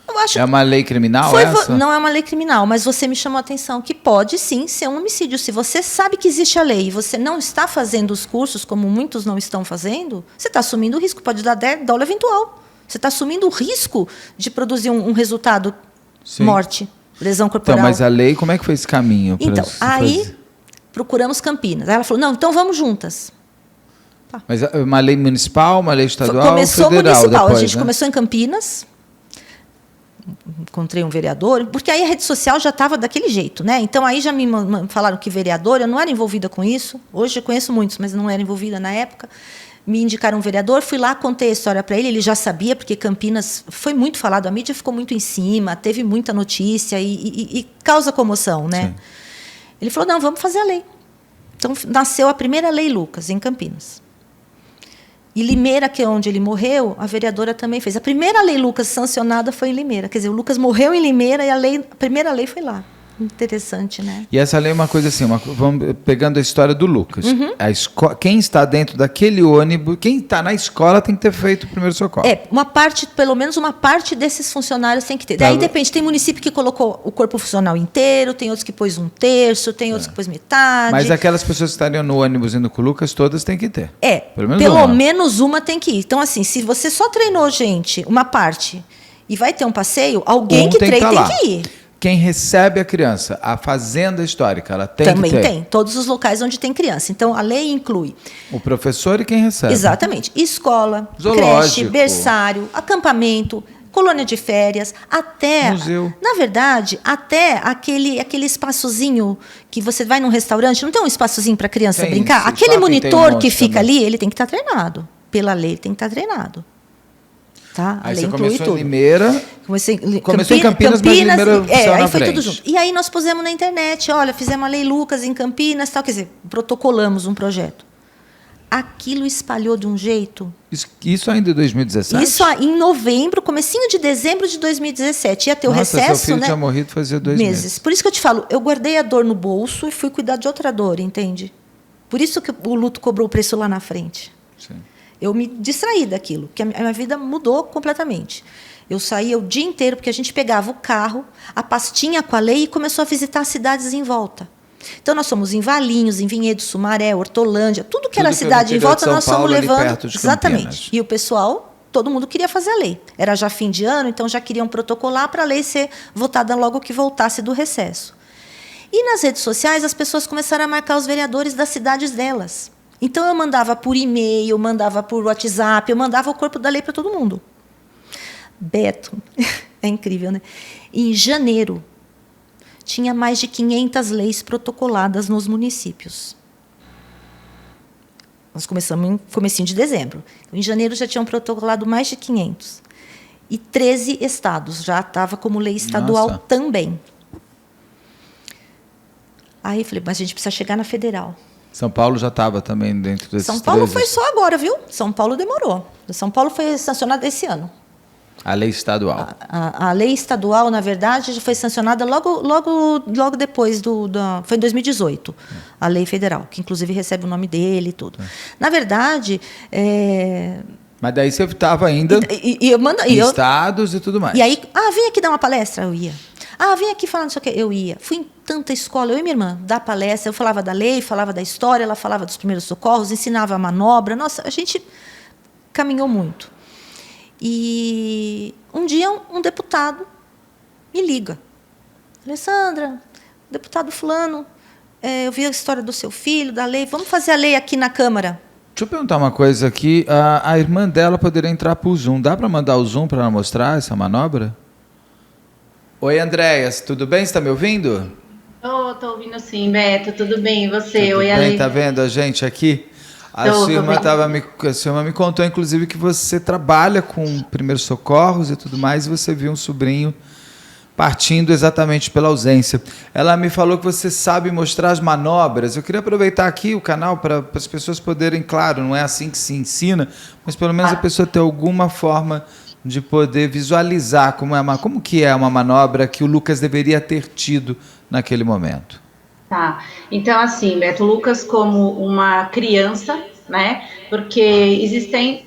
Eu acho é uma lei criminal essa? Não é uma lei criminal, mas você me chamou a atenção que pode, sim, ser um homicídio. Se você sabe que existe a lei e você não está fazendo os cursos, como muitos não estão fazendo, você está assumindo o risco. Pode dar dolo eventual. Você está assumindo o risco de produzir um resultado, sim, morte, lesão corporal. Então, mas a lei, como é que foi esse caminho? Então, aí procuramos Campinas. Aí ela falou, não, então vamos juntas. Tá. Mas uma lei municipal, uma lei estadual, começou federal municipal. Depois, a gente começou em Campinas. Encontrei um vereador, porque aí a rede social já estava daquele jeito, né? Então aí já me falaram que vereador, eu não era envolvida com isso. Hoje eu conheço muitos, mas não era envolvida na época. Me indicaram um vereador, fui lá, contei a história para ele, ele já sabia, porque Campinas foi muito falado, a mídia ficou muito em cima, teve muita notícia e causa comoção, né? Sim. Ele falou, não, vamos fazer a lei. Então nasceu a primeira lei Lucas, em Campinas. E Limeira, que é onde ele morreu, a vereadora também fez. A primeira lei Lucas sancionada foi em Limeira. Quer dizer, o Lucas morreu em Limeira e a primeira lei foi lá. Interessante, né? E essa lei é uma coisa assim, vamos pegando a história do Lucas. Uhum. Quem está dentro daquele ônibus, quem está na escola tem que ter feito o primeiro socorro. Uma parte, pelo menos uma parte desses funcionários tem que ter. Daí depende, tem município que colocou o corpo funcional inteiro, tem outros que pôs 1/3, tem outros que pôs metade. Mas aquelas pessoas que estariam no ônibus indo com o Lucas, todas têm que ter. Pelo menos uma tem que ir. Então, assim, se você só treinou gente, uma parte, e vai ter um passeio, alguém que treine tem que ir. Quem recebe a criança, a fazenda histórica, ela tem também que ter. Também tem, todos os locais onde tem criança. Então, a lei inclui... o professor e quem recebe. Exatamente. Escola, zoológico, creche, berçário, acampamento, colônia de férias, até... museu. Na verdade, até aquele espaçozinho que você vai num restaurante, não tem um espaçozinho para a criança brincar? Aquele monitor que fica ali, ele tem que estar treinado. Pela lei, ele tem que estar treinado. Tá? Aí você começou em Limeira, começou em Campinas, mas Limeira aí foi tudo junto. E aí nós pusemos na internet, olha, fizemos a lei Lucas em Campinas, tal, quer dizer, protocolamos um projeto. Aquilo espalhou de um jeito... Isso ainda em 2017? Isso em novembro, comecinho de dezembro de 2017. Ia ter o recesso, seu filho, né? Tinha morrido fazia 2 meses. Por isso que eu te falo, eu guardei a dor no bolso e fui cuidar de outra dor, entende? Por isso que o luto cobrou o preço lá na frente. Sim. Eu me distraí daquilo, porque a minha vida mudou completamente. Eu saía o dia inteiro, porque a gente pegava o carro, a pastinha com a lei e começou a visitar as cidades em volta. Então, nós fomos em Valinhos, em Vinhedo, Sumaré, Hortolândia, tudo que era cidade em volta, nós fomos levando. Exatamente. E o pessoal, todo mundo queria fazer a lei. Era já fim de ano, então já queriam protocolar para a lei ser votada logo que voltasse do recesso. E nas redes sociais, as pessoas começaram a marcar os vereadores das cidades delas. Então, eu mandava por e-mail, mandava por WhatsApp, eu mandava o corpo da lei para todo mundo. Beto, é incrível, né? Em janeiro, tinha mais de 500 leis protocoladas nos municípios. Nós começamos em comecinho de dezembro. Em janeiro, já tinham protocolado mais de 500. E 13 estados já estava como lei estadual também. Aí, falei, mas a gente precisa chegar na federal. São Paulo já estava também dentro desses 13. São Paulo foi só agora, viu? São Paulo demorou. São Paulo foi sancionada esse ano. A lei estadual. A lei estadual, na verdade, já foi sancionada logo depois foi em 2018. A lei federal, que inclusive recebe o nome dele e tudo. Na verdade... Mas daí você estava ainda em estados e tudo mais. E aí, vem aqui dar uma palestra, eu ia. Vem aqui falar não sei o quê, eu ia. Fui em tanta escola, eu e minha irmã, dar palestra, eu falava da lei, falava da história, ela falava dos primeiros socorros, ensinava a manobra. Nossa, a gente caminhou muito. E um dia um deputado me liga. Alessandra, deputado fulano, eu vi a história do seu filho, da lei, vamos fazer a lei aqui na Câmara. Deixa eu perguntar uma coisa aqui. A irmã dela poderia entrar por Zoom. Dá para mandar o Zoom para ela mostrar essa manobra? Oi, Andréia, tudo bem? Você está me ouvindo? Tô ouvindo sim, Beto. Tudo bem? E você? Tudo Oi, bem? Ale. Tá vendo a gente aqui? A sua irmã me contou, inclusive, que você trabalha com primeiros socorros e tudo mais, e você viu um sobrinho partindo exatamente pela ausência. Ela me falou que você sabe mostrar as manobras. Eu queria aproveitar aqui o canal para as pessoas poderem, claro, não é assim que se ensina, mas pelo menos a pessoa ter alguma forma de poder visualizar como que é uma manobra que o Lucas deveria ter tido naquele momento. Tá. Então, assim, Beto, Lucas como uma criança, né? Porque existem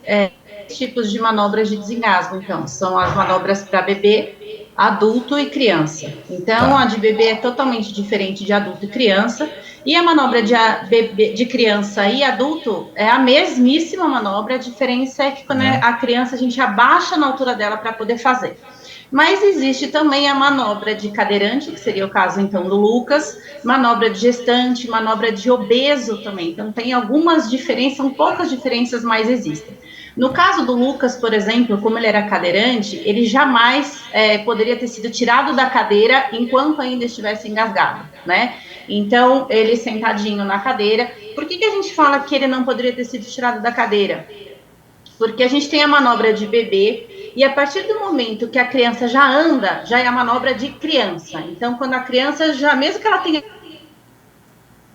tipos de manobras de desengasgo. Então, são as manobras para bebê, adulto e criança. Então, a de bebê é totalmente diferente de adulto e criança. E a manobra de criança e adulto é a mesmíssima manobra. A diferença é que quando a criança, a gente abaixa na altura dela para poder fazer. Mas existe também a manobra de cadeirante, que seria o caso, então, do Lucas, manobra de gestante, manobra de obeso também. Então, tem algumas diferenças, são poucas diferenças, mas existem. No caso do Lucas, por exemplo, como ele era cadeirante, ele jamais poderia ter sido tirado da cadeira enquanto ainda estivesse engasgado, né? Então, ele sentadinho na cadeira. Por que a gente fala que ele não poderia ter sido tirado da cadeira? Porque a gente tem a manobra de bebê, e a partir do momento que a criança já anda, já é a manobra de criança. Então, quando a criança já, mesmo que ela tenha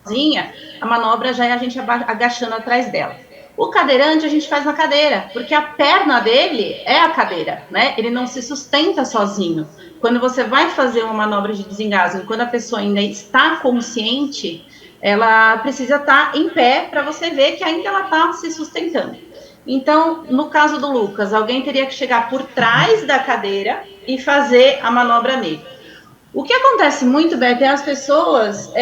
sozinha, a manobra já é a gente agachando atrás dela. O cadeirante a gente faz na cadeira, porque a perna dele é a cadeira, né? Ele não se sustenta sozinho. Quando você vai fazer uma manobra de desengasgo, quando a pessoa ainda está consciente, ela precisa estar em pé para você ver que ainda ela está se sustentando. Então, no caso do Lucas, alguém teria que chegar por trás da cadeira e fazer a manobra nele. O que acontece muito, Beto, é as pessoas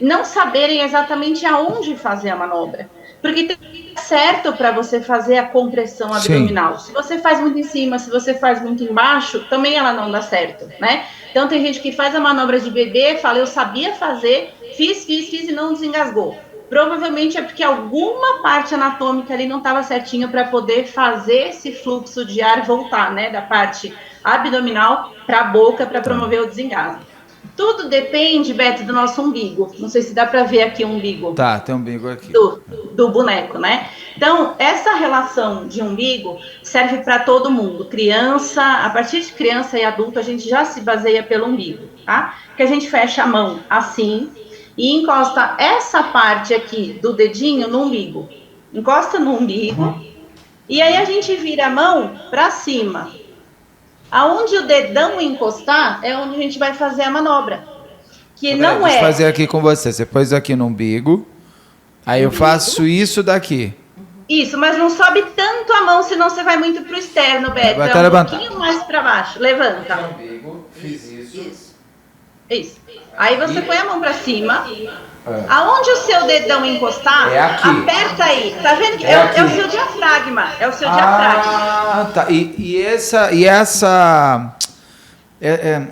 não saberem exatamente aonde fazer a manobra. Porque tem certo para você fazer a compressão abdominal. Sim. Se você faz muito em cima, se você faz muito embaixo, também ela não dá certo, né? Então, tem gente que faz a manobra de bebê, fala, eu sabia fazer, fiz e não desengasgou. Provavelmente é porque alguma parte anatômica ali não estava certinho para poder fazer esse fluxo de ar voltar, né, da parte abdominal para a boca para promover o desengasgo. Tudo depende, Beto, do nosso umbigo. Não sei se dá para ver aqui o umbigo. Tá, tem um umbigo aqui. Do boneco, né? Então, essa relação de umbigo serve para todo mundo. Criança, a partir de criança e adulto, a gente já se baseia pelo umbigo, tá? Que a gente fecha a mão assim e encosta essa parte aqui do dedinho no umbigo. Encosta no umbigo e aí a gente vira a mão para cima. Aonde o dedão encostar é onde a gente vai fazer a manobra. Que não deixa eu fazer aqui com você. Você pôs aqui no umbigo, aí eu faço isso daqui. Isso, mas não sobe tanto a mão, senão você vai muito pro externo, Beto. É um pouquinho mais para baixo. Levanta. No umbigo, fiz isso. Isso. Aí você põe a mão para cima. Aonde o seu dedão encostar, aperta aí. Tá vendo? É o seu diafragma. É o seu diafragma. Tá.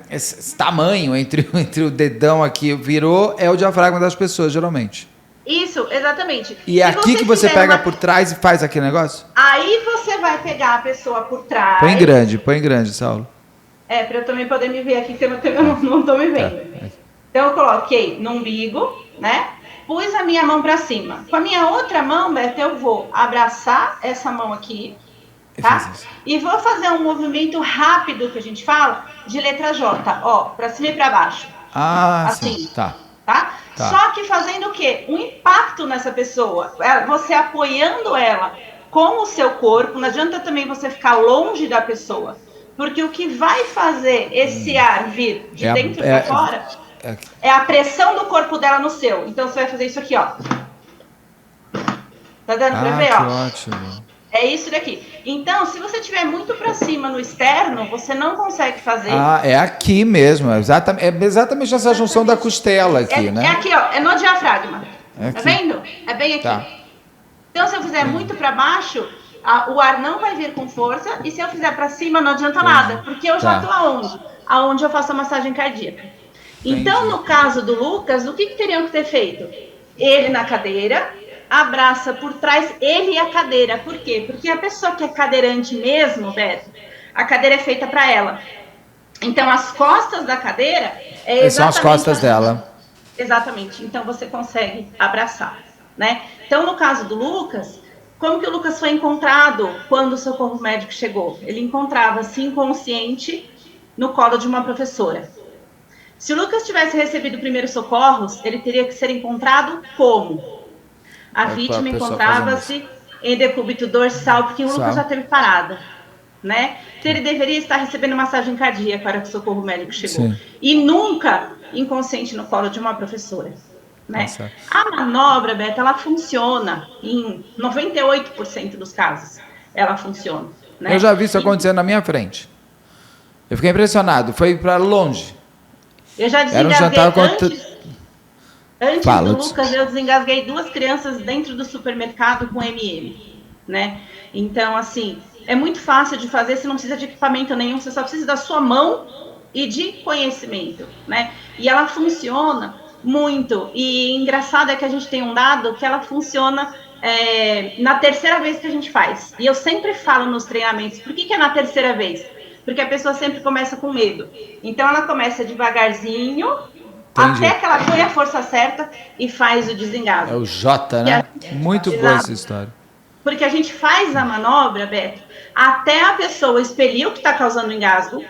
Esse tamanho entre o dedão aqui virou é o diafragma das pessoas, geralmente. Isso, exatamente. E é aqui que você pega por trás e faz aquele negócio? Aí você vai pegar a pessoa por trás. Põe grande, Saulo. Para eu também poder me ver aqui, que eu não tô me vendo. Então, eu coloquei no umbigo, né? Pus a minha mão para cima. Com a minha outra mão, Beto, eu vou abraçar essa mão aqui, tá? E vou fazer um movimento rápido, que a gente fala, de letra J. Ó, para cima e para baixo. Assim. Sim. Tá. Só que fazendo o quê? Um impacto nessa pessoa. Você apoiando ela com o seu corpo. Não adianta também você ficar longe da pessoa. Porque o que vai fazer esse ar vir de dentro para fora é a pressão do corpo dela no seu. Então você vai fazer isso aqui, ó. Tá dando pra ver, ó? Ótimo. É isso daqui. Então, se você tiver muito para cima no externo, você não consegue fazer. É aqui mesmo. É exatamente essa junção da costela aqui, né? É aqui, ó. É no diafragma. Tá vendo? É bem aqui. Tá. Então, se eu fizer muito para baixo, o ar não vai vir com força, e se eu fizer para cima não adianta nada, porque eu já estou aonde? Aonde eu faço a massagem cardíaca. Então, no caso do Lucas, o que teriam que ter feito? Ele na cadeira, abraça por trás ele e a cadeira. Por quê? Porque a pessoa que é cadeirante mesmo, Beto, a cadeira é feita para ela. Então, as costas da cadeira são as costas dela. Exatamente. Então, você consegue abraçar, né? Então, no caso do Lucas, como que o Lucas foi encontrado quando o socorro médico chegou? Ele encontrava-se inconsciente no colo de uma professora. Se o Lucas tivesse recebido primeiros socorros, ele teria que ser encontrado como? A vítima encontrava-se em decúbito dorsal, porque o Lucas já teve parada, né? Então ele deveria estar recebendo massagem cardíaca para que o socorro médico chegou. Sim. E nunca inconsciente no colo de uma professora, né? A manobra, Beto, ela funciona em 98% dos casos. Ela funciona, né? Eu já vi isso acontecendo na minha frente. Eu fiquei impressionado. Foi para longe. Eu já desengasguei antes do Lucas, eu desengasguei 2 crianças dentro do supermercado com MM, né? Então, assim, é muito fácil de fazer, você não precisa de equipamento nenhum, você só precisa da sua mão e de conhecimento, né? E ela funciona muito. E engraçado é que a gente tem um dado que ela funciona na terceira vez que a gente faz. E eu sempre falo nos treinamentos, por que é na terceira vez? Porque a pessoa sempre começa com medo. Então, ela começa devagarzinho, até que ela põe a força certa e faz o desengasgo. É o J, né? Muito boa essa história. Porque a gente faz a manobra, Beto, até a pessoa expelir o que está causando o engasgo,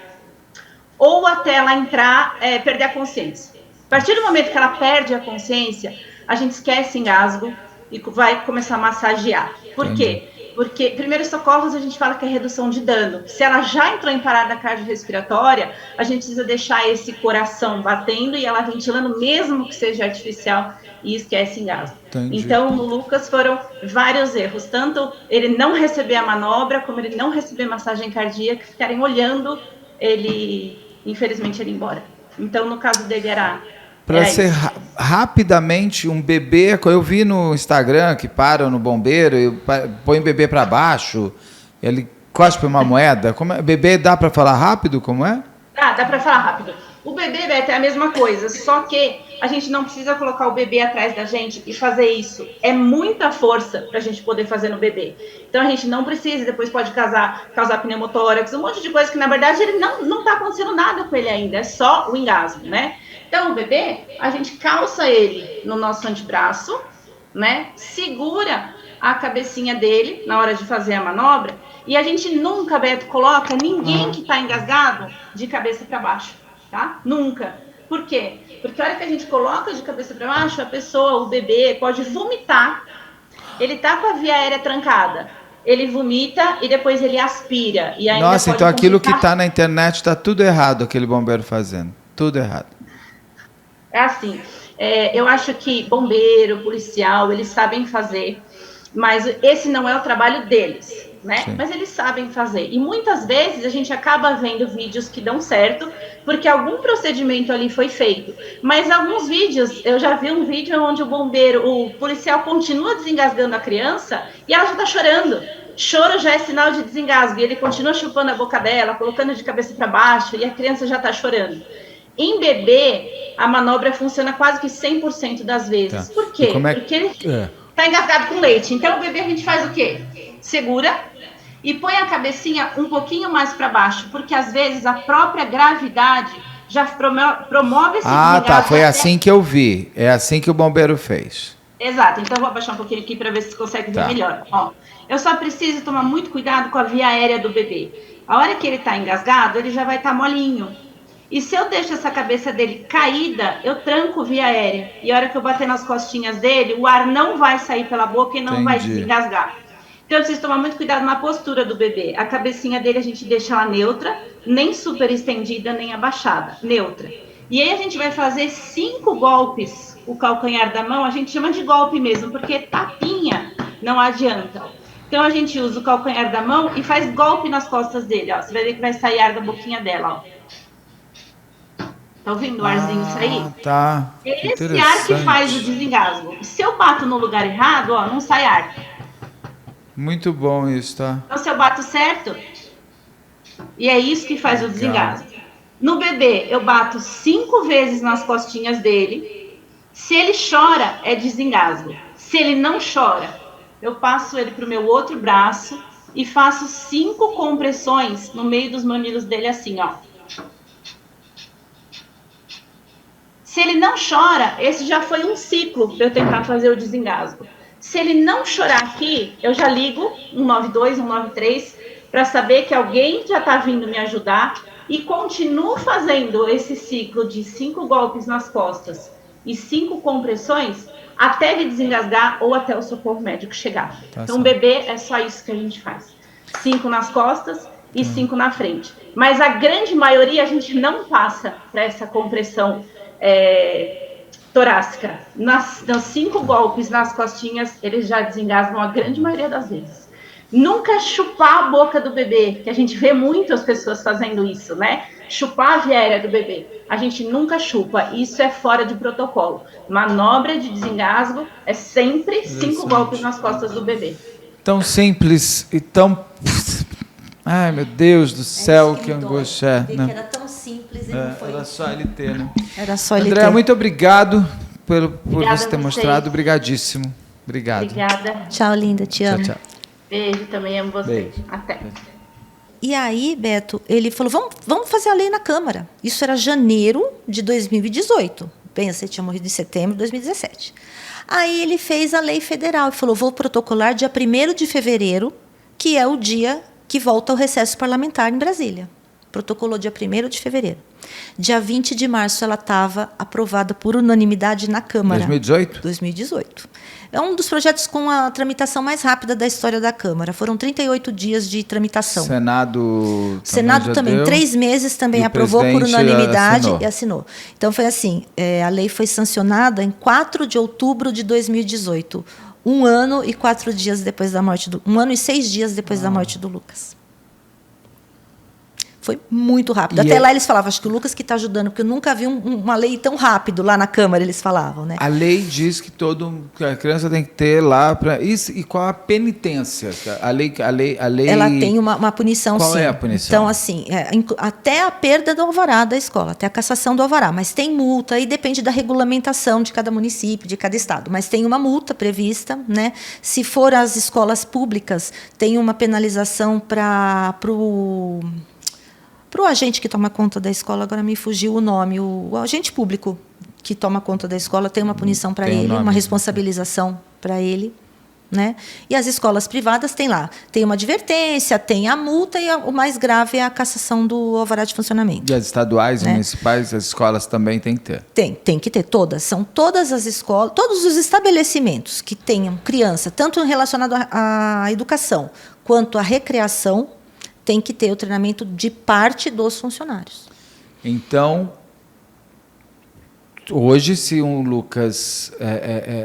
ou até ela entrar, perder a consciência. A partir do momento que ela perde a consciência, a gente esquece engasgo e vai começar a massagear. Por quê? Porque primeiros socorros a gente fala que é redução de dano. Se ela já entrou em parada cardiorrespiratória, a gente precisa deixar esse coração batendo e ela ventilando, mesmo que seja artificial, e esquece engasgo. Então, no Lucas foram vários erros. Tanto ele não receber a manobra, como ele não receber massagem cardíaca, ficarem olhando ele, infelizmente, ele ir embora. Então, no caso dele era... Para ser rapidamente um bebê, eu vi no Instagram que param no bombeiro e põe o bebê para baixo, ele cospe uma moeda. Como é? Bebê dá para falar rápido, como é? Dá para falar rápido. O bebê, Beto, é a mesma coisa, só que a gente não precisa colocar o bebê atrás da gente e fazer isso. É muita força para a gente poder fazer no bebê. Então a gente não precisa, depois pode causar pneumotórax, um monte de coisa que na verdade ele não está acontecendo nada com ele ainda, é só o engasgo, né? Então, o bebê, a gente calça ele no nosso antebraço, né? Segura a cabecinha dele na hora de fazer a manobra e a gente nunca, Beto, coloca ninguém que está engasgado de cabeça para baixo, tá? Nunca. Por quê? Porque a hora que a gente coloca de cabeça para baixo, a pessoa, o bebê, pode vomitar. Ele tá com a via aérea trancada. Ele vomita e depois ele aspira. E ainda Nossa, então aquilo que está na internet está tudo errado, aquele bombeiro fazendo. Tudo errado. É assim, eu acho que bombeiro, policial, eles sabem fazer, mas esse não é o trabalho deles, né? Sim. Mas eles sabem fazer. E muitas vezes a gente acaba vendo vídeos que dão certo, porque algum procedimento ali foi feito. Mas alguns vídeos, eu já vi um vídeo onde o policial continua desengasgando a criança e ela já está chorando. Choro já é sinal de desengasgo. E ele continua chupando a boca dela, colocando de cabeça para baixo e a criança já está chorando. Em bebê, a manobra funciona quase que 100% das vezes. Tá. Por quê? Porque ele está engasgado com leite. Então, o bebê a gente faz o quê? Segura e põe a cabecinha um pouquinho mais para baixo, porque às vezes a própria gravidade já promove esse desengasgo. Tá. Foi assim que eu vi. É assim que o bombeiro fez. Exato. Então, vou abaixar um pouquinho aqui para ver se consegue ver melhor. Ó, eu só preciso tomar muito cuidado com a via aérea do bebê. A hora que ele está engasgado, ele já vai estar molinho. E se eu deixo essa cabeça dele caída, eu tranco via aérea. E a hora que eu bater nas costinhas dele, o ar não vai sair pela boca e não vai desengasgar. Então, eu preciso tomar muito cuidado na postura do bebê. A cabecinha dele a gente deixa ela neutra, nem super estendida, nem abaixada. Neutra. E aí a gente vai fazer 5 golpes. O calcanhar da mão, a gente chama de golpe mesmo, porque tapinha não adianta. Então, a gente usa o calcanhar da mão e faz golpe nas costas dele. Ó. Você vai ver que vai sair ar da boquinha dela, ó. Tá ouvindo o arzinho sair? Tá. Esse ar que faz o desengasgo. Se eu bato no lugar errado, ó, não sai ar. Muito bom isso, tá? Então, se eu bato certo, e é isso que faz o desengasgo. No bebê, eu bato 5 vezes nas costinhas dele. Se ele chora, é desengasgo. Se ele não chora, eu passo ele para o meu outro braço e faço 5 compressões no meio dos mamilos dele assim, ó. Se ele não chora, esse já foi um ciclo para eu tentar fazer o desengasgo. Se ele não chorar aqui, eu já ligo 192, 193 para saber que alguém já está vindo me ajudar e continuo fazendo esse ciclo de 5 golpes nas costas e 5 compressões até ele desengasgar ou até o socorro médico chegar. Então, o bebê é só isso que a gente faz. 5 nas costas e 5 na frente. Mas a grande maioria a gente não passa para essa compressão torácica. Nos 5 golpes nas costinhas, eles já desengasgam a grande maioria das vezes. Nunca chupar a boca do bebê, que a gente vê muitas pessoas fazendo isso, né? Chupar a viéria do bebê. A gente nunca chupa, isso é fora de protocolo. Manobra de desengasgo é sempre 5 golpes nas costas do bebê. Tão simples e tão... Ai, meu Deus do céu, que angústia. Que era tão simples e não foi. Era só LT, né? Era só LT. Andréa, muito obrigado por você ter mostrado. Obrigadíssimo. Obrigado. Obrigada. Tchau, linda. Te amo. Tchau. Beijo, também amo você. Beijo. Até. E aí, Beto, ele falou, vamos fazer a lei na Câmara. Isso era janeiro de 2018. Pensa, ele tinha morrido em setembro de 2017. Aí ele fez a lei federal e falou, vou protocolar dia 1º de fevereiro, que é o dia que volta ao recesso parlamentar em Brasília. Protocolou dia 1º de fevereiro. Dia 20 de março ela estava aprovada por unanimidade na Câmara. 2018? 2018. É um dos projetos com a tramitação mais rápida da história da Câmara. Foram 38 dias de tramitação. Senado também. deu, 3 meses também aprovou por unanimidade e assinou. Então, foi assim, a lei foi sancionada em 4 de outubro de 2018. 1 ano e 4 dias depois da morte do... 1 ano e 6 dias depois da morte do Lucas. Foi muito rápido. Até lá eles falavam, acho que o Lucas que está ajudando, porque eu nunca vi uma lei tão rápido lá na Câmara, eles falavam, né? A lei diz que a criança tem que ter lá para isso. E qual a penitência? A lei. Ela tem uma punição, qual sim. É a punição? Então, assim, até a perda do alvará da escola, até a cassação do alvará, mas tem multa e depende da regulamentação de cada município, de cada estado. Mas tem uma multa prevista, né? Se for as escolas públicas, tem uma penalização para o agente que toma conta da escola, agora me fugiu o nome, o agente público que toma conta da escola tem uma punição para ele, uma responsabilização para ele, né? E as escolas privadas tem lá, tem uma advertência, tem a multa e o mais grave é a cassação do alvará de funcionamento. E as estaduais, municipais, as escolas também têm que ter? Tem que ter, todas. São todas as escolas, todos os estabelecimentos que tenham criança, tanto relacionado à educação quanto à recreação, tem que ter o treinamento de parte dos funcionários. Então, hoje, se um Lucas,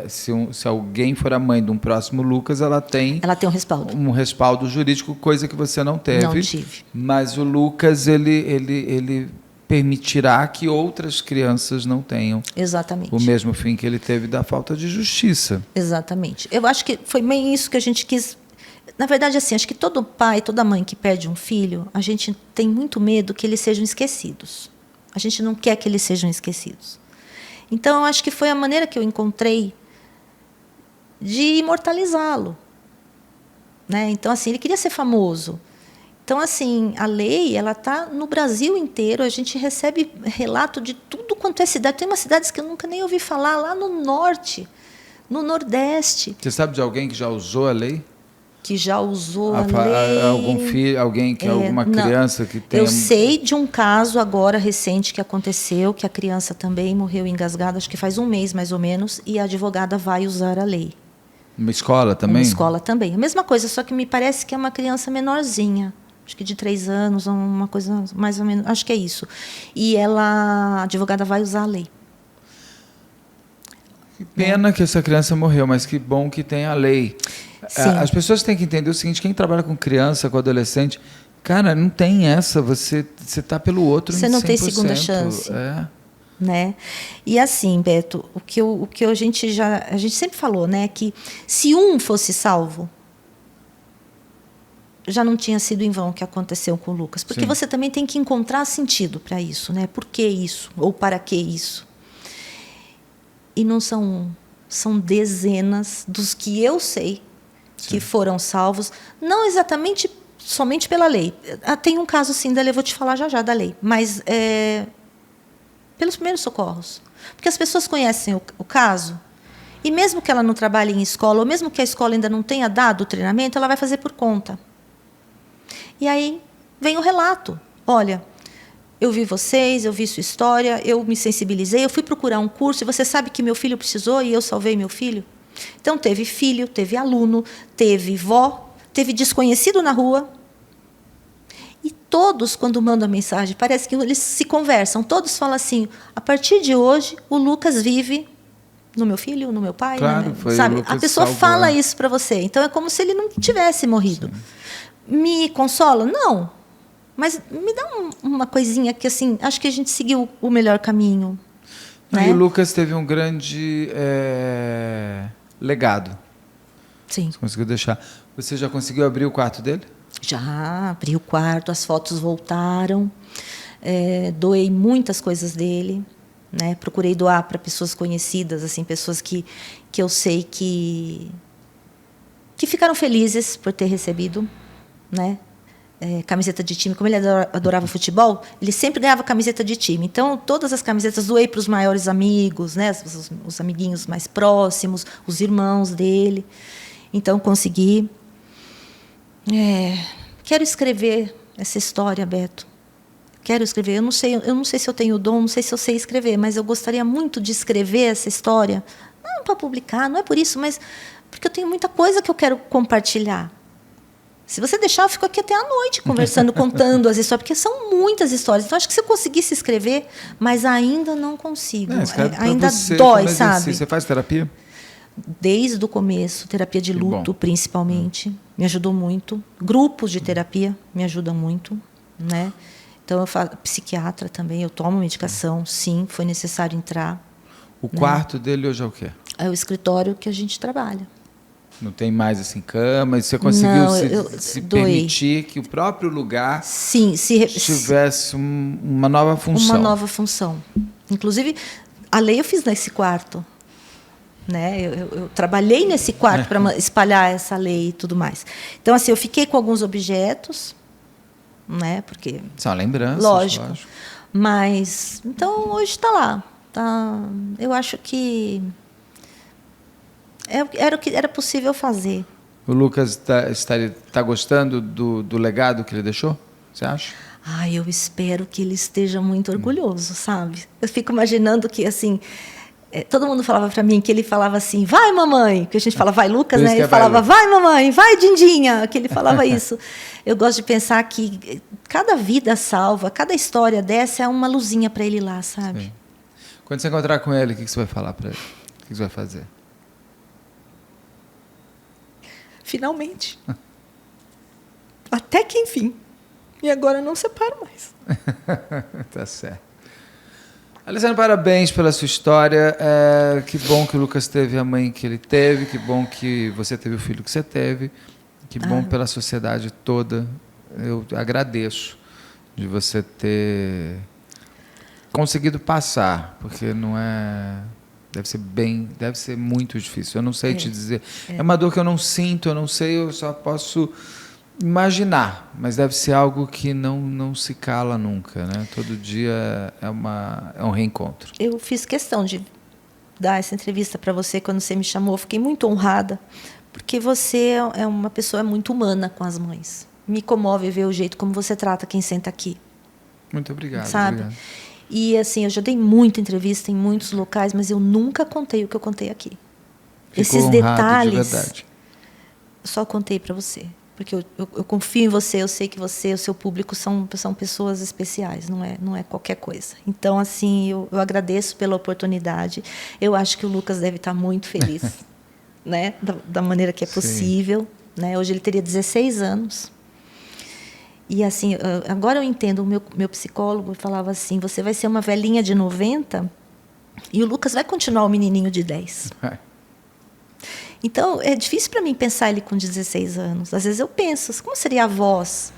se alguém for a mãe de um próximo Lucas, ela tem um respaldo. Um respaldo jurídico, coisa que você não teve. Não tive. Mas o Lucas, ele permitirá que outras crianças não tenham Exatamente. o mesmo fim que ele teve da falta de justiça. Exatamente. Eu acho que foi bem isso que a gente quis. Na verdade, assim, acho que todo pai, toda mãe que perde um filho, a gente tem muito medo que eles sejam esquecidos. A gente não quer que eles sejam esquecidos. Então, eu acho que foi a maneira que eu encontrei de imortalizá-lo, né? Então, assim, ele queria ser famoso. Então, assim, a lei, ela está no Brasil inteiro, a gente recebe relato de tudo quanto é cidade. Tem umas cidades que eu nunca nem ouvi falar, lá no norte, no nordeste. Você sabe de alguém que já usou a lei? Que já usou a lei. Algum filho, alguma criança que tenha... Eu sei de um caso agora recente que aconteceu, que a criança também morreu engasgada, acho que faz 1 mês mais ou menos, e a advogada vai usar a lei. Uma escola também? Uma escola também. A mesma coisa, só que me parece que é uma criança menorzinha, acho que de 3 anos, uma coisa mais ou menos, acho que é isso. E a advogada vai usar a lei. Que pena que essa criança morreu, mas que bom que tem a lei. Sim. As pessoas têm que entender o seguinte, quem trabalha com criança, com adolescente, cara, não tem essa, você está pelo outro. Você não tem segunda chance. Né? E assim, Beto, o que a gente sempre falou, né, que se um fosse salvo, já não tinha sido em vão o que aconteceu com o Lucas. Porque você também tem que encontrar sentido para isso, né? Por que isso? Ou para que isso? E não são dezenas dos que eu sei que foram salvos, não exatamente somente pela lei. Tem um caso, sim, da lei, vou te falar já da lei, mas pelos primeiros socorros. Porque as pessoas conhecem o caso, e mesmo que ela não trabalhe em escola, ou mesmo que a escola ainda não tenha dado o treinamento, ela vai fazer por conta. E aí vem o relato. Olha, eu vi vocês, eu vi sua história, eu me sensibilizei, eu fui procurar um curso, e você sabe que meu filho precisou e eu salvei meu filho? Então, teve filho, teve aluno, teve vó, teve desconhecido na rua. E todos, quando mandam a mensagem, parece que eles se conversam. Todos falam assim, a partir de hoje, o Lucas vive no meu filho, no meu pai. Claro, foi sabe? O Lucas a pessoa salvou, fala isso para você. Então, é como se ele não tivesse morrido. Sim. Me consola? Não. Mas me dá uma coisinha que, assim, acho que a gente seguiu o melhor caminho. Né? E o Lucas teve um grande legado. Sim. Você conseguiu deixar. Você já conseguiu abrir o quarto dele? Já abri o quarto, as fotos voltaram. Doei muitas coisas dele. Né? Procurei doar para pessoas conhecidas, assim, pessoas que eu sei que ficaram felizes por ter recebido, né? Camiseta de time. Como ele adorava futebol, ele sempre ganhava camiseta de time. Então, todas as camisetas doei para os maiores amigos, né? Os amiguinhos mais próximos, os irmãos dele. Então, consegui. Quero escrever essa história, Beto. Quero escrever. Eu não sei se eu tenho dom, não sei se eu sei escrever, mas eu gostaria muito de escrever essa história. Não para publicar, não é por isso, mas porque eu tenho muita coisa que eu quero compartilhar. Se você deixar, eu fico aqui até a noite conversando, contando as histórias, porque são muitas histórias. Então, acho que se eu conseguisse escrever, mas ainda não consigo. Ainda dói, sabe? Você faz terapia? Desde o começo, terapia de luto, principalmente, me ajudou muito. Grupos de terapia me ajudam muito, né? Então, eu faço psiquiatra também, eu tomo medicação, sim, foi necessário entrar. O quarto dele hoje é o quê? É o escritório que a gente trabalha. Não tem mais assim cama? Você conseguiu se permitir que o próprio lugar tivesse uma nova função? Uma nova função. Inclusive, a lei eu fiz nesse quarto. Né? Eu trabalhei nesse quarto para espalhar essa lei e tudo mais. Então, assim, eu fiquei com alguns objetos, né? Porque são lembranças, lógico. Mas, então, hoje está lá. Tá, eu acho que era o que era possível fazer. O Lucas está gostando do legado que ele deixou? Você acha? Eu espero que ele esteja muito orgulhoso, sabe? Eu fico imaginando que, assim, todo mundo falava para mim que ele falava assim, vai, mamãe, que a gente fala, vai, Lucas, né? Ele falava, vai, mamãe, vai, Dindinha, que ele falava isso. Eu gosto de pensar que cada vida salva, cada história dessa é uma luzinha para ele lá, sabe? Sim. Quando você encontrar com ele, o que você vai falar para ele? O que você vai fazer? Finalmente. Até que enfim. E agora não separo mais. Tá certo. Alessandra, parabéns pela sua história. Que bom que o Lucas teve a mãe que ele teve. Que bom que você teve o filho que você teve. Que bom pela sociedade toda. Eu agradeço de você ter conseguido passar, porque não é... Deve ser muito difícil. Eu não sei te dizer. É uma dor que eu não sinto, eu não sei, eu só posso imaginar, mas deve ser algo que não se cala nunca, né? Todo dia é um reencontro. Eu fiz questão de dar essa entrevista para você quando você me chamou. Fiquei muito honrada, porque você é uma pessoa muito humana com as mães. Me comove ver o jeito como você trata quem senta aqui. Muito obrigado. Sabe? Obrigado. E, assim, eu já dei muita entrevista em muitos locais, mas eu nunca contei o que eu contei aqui. Esses detalhes, de verdade. Eu só contei para você. Porque eu confio em você, eu sei que você, o seu público são pessoas especiais, não é qualquer coisa. Então, assim, eu agradeço pela oportunidade. Eu acho que o Lucas deve estar muito feliz, né? Da maneira que é possível. Né? Hoje ele teria 16 anos. E, assim, agora eu entendo, o meu psicólogo falava assim, você vai ser uma velhinha de 90 e o Lucas vai continuar o menininho de 10. Então, é difícil para mim pensar ele com 16 anos. Às vezes eu penso, como seria a voz?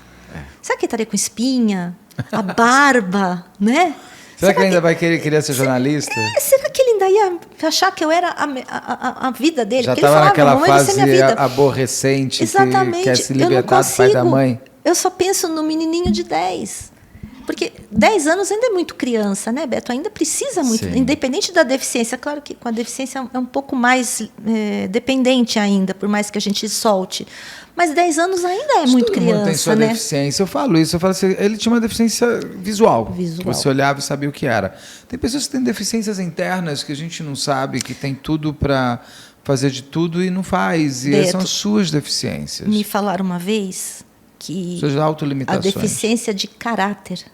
Será que ele estaria com espinha? A barba, né? Será que ele ainda vai querer ser jornalista? Será que ele ainda ia achar que eu era a vida dele? Já estava naquela fase aborrecente, exatamente. Que quer se libertar do pai e da mãe. Eu só penso no menininho de 10. Porque 10 anos ainda é muito criança, né, Beto? Ainda precisa muito, Sim. Independente da deficiência. Claro que com a deficiência é um pouco mais dependente ainda, por mais que a gente solte. Mas 10 anos ainda é muito criança, mundo tem sua né? deficiência. Eu falo assim, ele tinha uma deficiência visual. Que você olhava e sabia o que era. Tem pessoas que têm deficiências internas que a gente não sabe, que tem tudo para fazer de tudo e não faz. E Beto, essas são as suas deficiências. Me falaram uma vez que suas autolimitações. A deficiência de caráter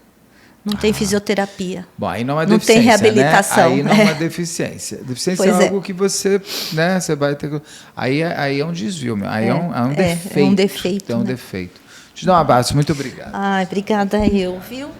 não tem fisioterapia. Bom, aí não é não deficiência, tem reabilitação. Né? Aí não é uma deficiência. Deficiência pois é algo que você, né, você vai ter. Aí é um desvio, aí é um defeito. É um defeito. É um defeito. Te dou um abraço, muito obrigado. Obrigada eu, viu?